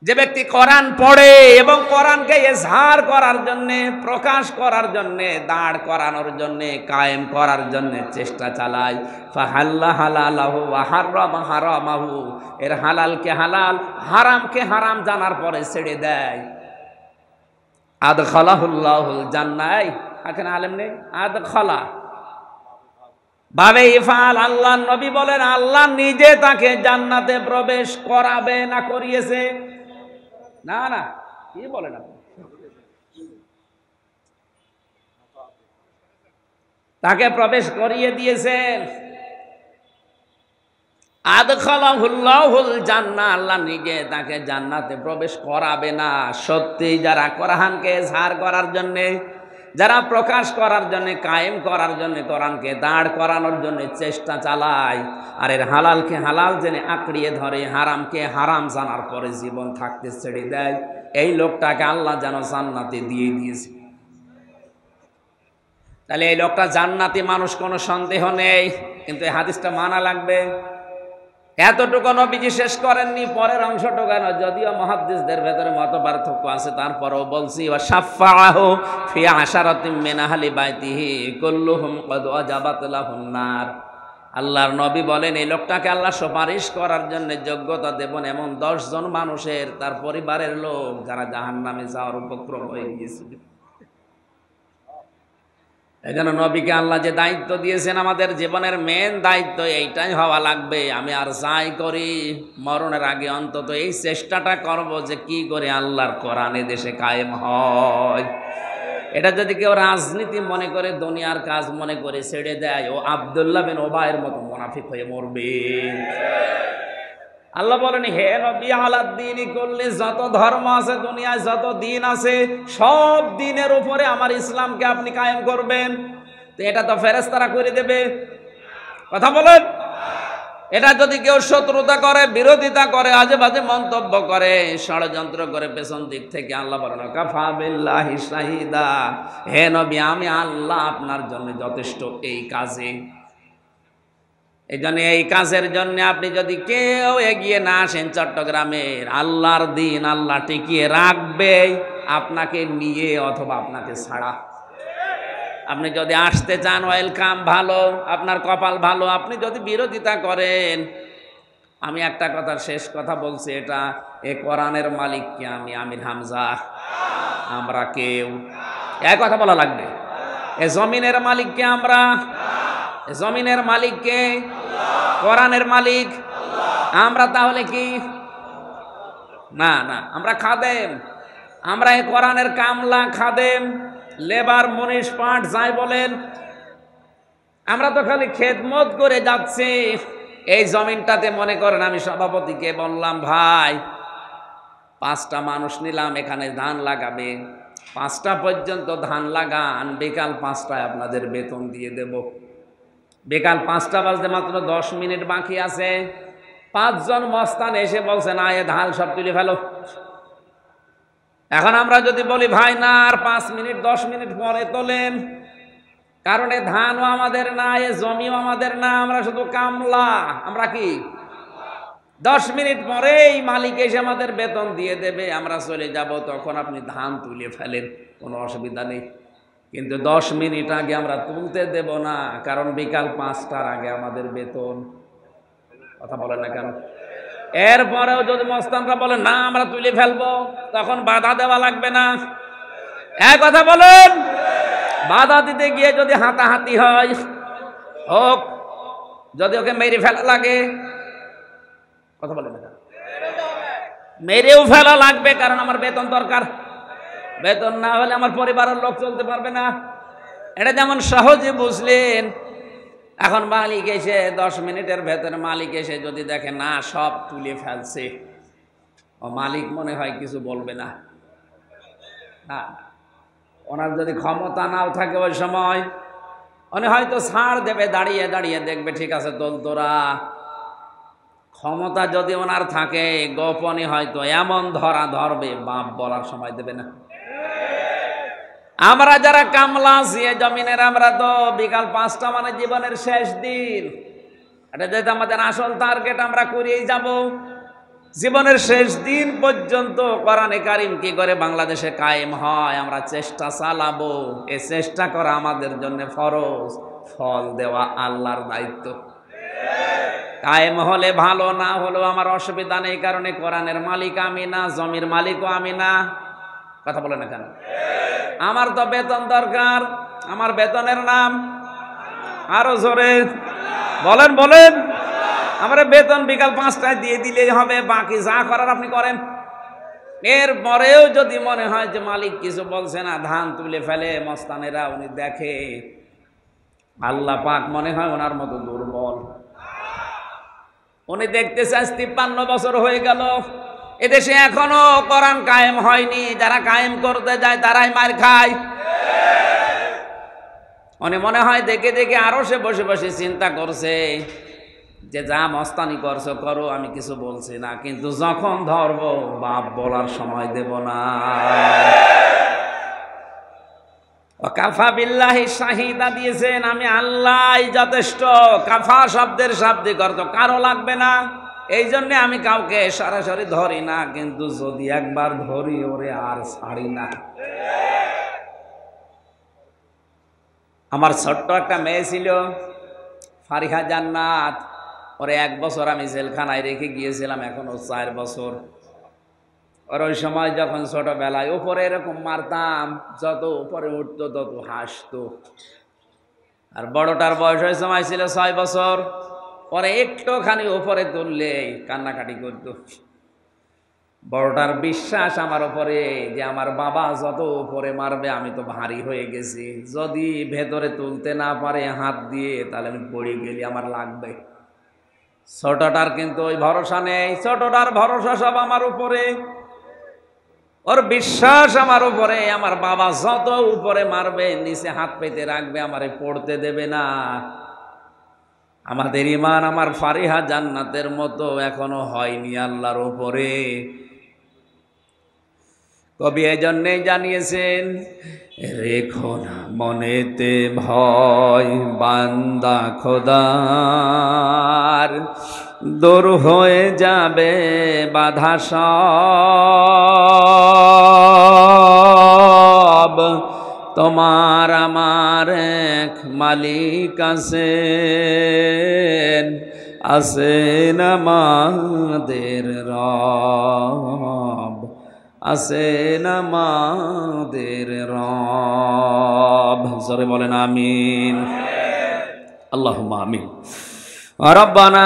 যে ব্যক্তি কোরআন পড়ে এবং কোরআনকে ইজহার করার জন্য, প্রকাশ করার জন্য, দাঁড় করানোর জন্য, কায়েম করার জন্য চেষ্টা চালায়, ফাহাল্লা হালালাহু ওয়া হারামা হারামাহু, এর হালালকে হালাল, হারামকে হারাম জানার পরে ছেড়ে দেয়, আদখালাহুল্লাহুল জান্নাহ। এখানে আলেম নেই, আদখালা বাবে ইফআল। আল্লাহ নবী বলেন আল্লাহ নিজে তাকে জান্নাতে প্রবেশ করাবে না করিয়েছে? না না, কি বলেন আপনি? তাকে প্রবেশ করিয়ে দিয়েছেন। আদখালাহুল্লাহুল জান্নাহ, আল্লাহ নিজে তাকে জান্নাতে প্রবেশ করাবে না। সত্যি যারা কোরআনকে ইজহার করার জন্য, যারা প্রকাশ করার জন্য, কায়েম করার জন্য, কোরআনকে দাঁড় করানোর জন্য চেষ্টা চালায়, আর এর হালালকে হালাল জেনে আঁকড়িয়ে ধরে, হারামকে হারাম জানার পরে জীবন থাকতে ছেড়ে দেয়, এই লোকটাকে আল্লাহ যেন জান্নাতে দিয়ে দিয়েছে। তাহলে এই লোকটা জান্নাতি মানুষ, কোনো সন্দেহ নেই, কিন্তু এই হাদিসটা মানা লাগবে। এতটুকু নবীজি শেষ করেননি, পরের অংশটুকু, যদিও মুহাদ্দিসদের ভেতরে মতপার্থক্য আছে, তারপরেও বলছি, ওয়া শাফাআহু ফি আশারাতিন মিন আহলি বাইতিহি কুল্লুহুম ক্বাদ ওয়াজাবাত লাহুন নার। আল্লাহর নবী বলেন এই লোকটাকে আল্লাহ সুপারিশ করার জন্য যোগ্যতা দেবেন এমন 10 জন মানুষের, তার পরিবারের লোক, যারা জাহান্নামে যাওয়ার উপক্রম হয়ে গিয়েছিল। এই জন্য নবীকে আল্লাহ যে দায়িত্ব দিয়েছেন, আমাদের জীবনের মেন দায়িত্ব এইটাই হওয়া লাগবে। আমি আর যাই করি, মরণের আগে অন্তত এই চেষ্টাটা করব যে কি করে আল্লাহর কোরআন দেশে কায়েম হয়। এটা যদি কেউ রাজনীতি মনে করে, দুনিয়ার কাজ মনে করে ছেড়ে দেয়, ও আব্দুল্লাহ বিন ওবায়ের মতো মুনাফিক হয়ে মরবে। আল্লাহ বলেন, হে নবী, আলাদ্দীনি কুল্লি, যত ধর্ম আছে দুনিয়ায়, যত দিন আছে, সব দিনের উপরে আমার ইসলামকে আপনি কায়েম করবেন। তো এটা তো ফেরেশতারা করে দেবে, কথা বলেন। এটা যদি কেউ শত্রুতা করে, বিরোধিতা করে, আজে বাজে মন্তব্য করে, ষড়যন্ত্র করে পেছন দিক থেকে, আল্লাহ বলেন কাফা বিল্লাহি শাহিদা, হে নবী, আমি আল্লাহ আপনার জন্য যথেষ্ট এই কাজে। এই জন্য এই কাজের জন্য আপনি যদি কেউ এগিয়ে না আসেন, চট্টগ্রামের আল্লাহর দিন আল্লাহ টিকিয়ে রাখবে, আপনাকে নিয়ে অথবা আপনাকে ছাড়া। আপনি যদি আসতে চান, ওয়েলকাম, ভালো, আপনার কপাল ভালো। আপনি যদি বিরোধিতা করেন, আমি একটা কথা, শেষ কথা বলছি, এটা এ কোরআনের মালিক কে? আমি আমির হামজা, আমরা কেউ। এক কথা বলা লাগবে, এ জমিনের মালিক কে? আমরা। জমিনের মালিক কে? কোরআনের মালিক। আমরা তাহলে কি? না না, আমরা খাদেম, আমরা এই কোরআনের কামলা, খাদেম, লেবার, মুনিশ, পাঠ, যাই বলেন, আমরা তো খালি খেদমত করে যাচ্ছি। এই জমিনটাতে মনে করেন আমি সভাপতিকে বললাম, ভাই 5টা মানুষ নিলাম, এখানে ধান লাগাবে, 5টা পর্যন্ত ধান লাগান, বিকাল 5টায় আপনাদের বেতন দিয়ে দেব। বিকাল 5টা বাজতে মাত্র 10 মিনিট বাকি আছে, পাঁচজন মস্তান এসে বলছে না এ ধান সব তুলে ফেলো। এখন আমরা যদি বলি ভাই না আর 5 মিনিট 10 মিনিট পরে তোলেন, কারণ এ ধানও আমাদের না, এ জমিও আমাদের না, আমরা শুধু কামলা। আমরা কি 10 মিনিট পরেই মালিক এসে আমাদের বেতন দিয়ে দেবে, আমরা চলে যাব, তখন আপনি ধান তুলে ফেলেন, কোনো অসুবিধা নেই। কিন্তু 10 মিনিট আগে আমরা তুলতে দেব না, কারণ বিকাল 5টার আগে আমাদের বেতন। কথা বলেন না কেন? এরপরেও যদি মস্তানরা বলে না আমরা তুলে ফেলবো, তখন বাধা দেওয়া লাগবে না? এক কথা বলেন, বাধা দিতে গিয়ে যদি হাতাহাতি হয় হোক, যদি ওকে মেরে ফেলা লাগে, কথা বলেন না, মেরেও ফেলা লাগবে, কারণ আমার বেতন দরকার। বেতন না হলে আমার পরিবারের লোক চলতে পারবে না। এটা যেমন সহজে বুঝলেন। এখন মালিক এসে 10 মিনিটের ভেতরে মালিক এসে যদি দেখে না সব তুলে ফেলছে, ও মালিক মনে হয় কিছু বলবে না। না, ওনার যদি ক্ষমতা নাও থাকে ওই সময় উনি হয়তো ছাড় দেবে, দাঁড়িয়ে দাঁড়িয়ে দেখবে ঠিক আছে তোল তোরা। ক্ষমতা যদি ওনার থাকে গোপনে হয়তো এমন ধরা ধরবে বাপ বলার সময় দেবে না। আমরা যারা কামলা আছি জমিনের, আমরা তো বিকাল 5টা মানে জীবনের শেষ দিন, এটা যেহেতু আমাদের আসল টার্গেট, আমরা করেই যাব। জীবনের শেষ দিন পর্যন্ত কোরআনে কারিম কি করে বাংলাদেশে কায়েম হয় আমরা চেষ্টা চালাবো। এই চেষ্টা করা আমাদের জন্য ফরজ, ফল দেওয়া আল্লাহর দায়িত্ব। কায়েম হলে ভালো, না হলেও আমার অসুবিধা নেই, কারণে কোরআনের মালিক আমি না, জমির মালিকও আমি না। কথা বলে না কেন? আমার তো বেতন দরকার, আমার বেতনের নাম, আরো জোরে বলেন বলেন, আমার বেতন বিকাল 5টায় দিয়ে দিলেই হবে, বাকি যা করার আপনি করেন। এরপরেও যদি মনে হয় যে মালিক কিছু বলছে না, ধান তুলে ফেলে মস্তানেরা, উনি দেখে আল্লাহ পাক মনে হয় ওনার মতো দুর্বল। উনি দেখতে চান 53 বছর হয়ে গেল, এদেশে এখনো কোরআন কায়েম হয়নি, যারা কায়েম করতে যায় তারাই মার খায়। উনি মনে হয় দেখে দেখে আরো সে বসে বসে চিন্তা করছে যে যা মস্তানি করছো করো, আমি কিছু বলছি না, কিন্তু যখন ধরবো বাপ বলার সময় দেব না। কাফা বিল্লাহি শাহিদা দিয়েছেন, আমি আল্লাহই যথেষ্ট। কাফা শব্দের শাব্দিক অর্থ কারো লাগবে না, এই জন্য আমি কাউকে সরাসরি ধরি না, কিন্তু যদি একবার ধরি ওরে আর ছাড়ি না। আমার ছোট্ট একটা মেয়ে ছিল ফারিহা জান্নাত, ওরে 1 বছর আমি জেলখানায় রেখে গিয়েছিলাম, এখন ও 4 বছর। ওর ওই সময় যখন ছোটবেলায় উপরে এরকম মারতাম, যত উপরে উঠতো তত হাসতো। আর বড়টার বয়স ওই সময় ছিল 6 বছর, পরে একটুখানি উপরে তুললে কান্নাকাটি করতো। বড়টার বিশ্বাস আমার উপরে যে আমার বাবা যত উপরে মারবে আমি তো ভারী হয়ে গেছি, যদি ভেতরে তুলতে না পারে হাত দিয়ে তাহলে আমি পড়ে গেলি, আমার লাগবে। ছোটটার কিন্তু ওই ভরসা নেই, ছোটটার ভরসা সব আমার উপরে, ওর বিশ্বাস আমার উপরে, আমার বাবা যত উপরে মারবে নিচে হাত পেতে রাখবে, আমারে পড়তে দেবে না। আমাদের ঈমান আমার ফারিহা জান্নাতের মতো এখনো হয়নি আল্লাহর উপরে। কবি এজন্যই জানিয়েছেন, রেখো না মনেতে ভয় বান্দা খোদার, দূর হয়ে যাবে বাধা সব, তোমার আমার এক মালিক আছেন, আছেন আমাদের রব, আছেন আমাদের রব। জোরে বলেন আমিন। আল্লাহুম্মা আমিন। রব্বানা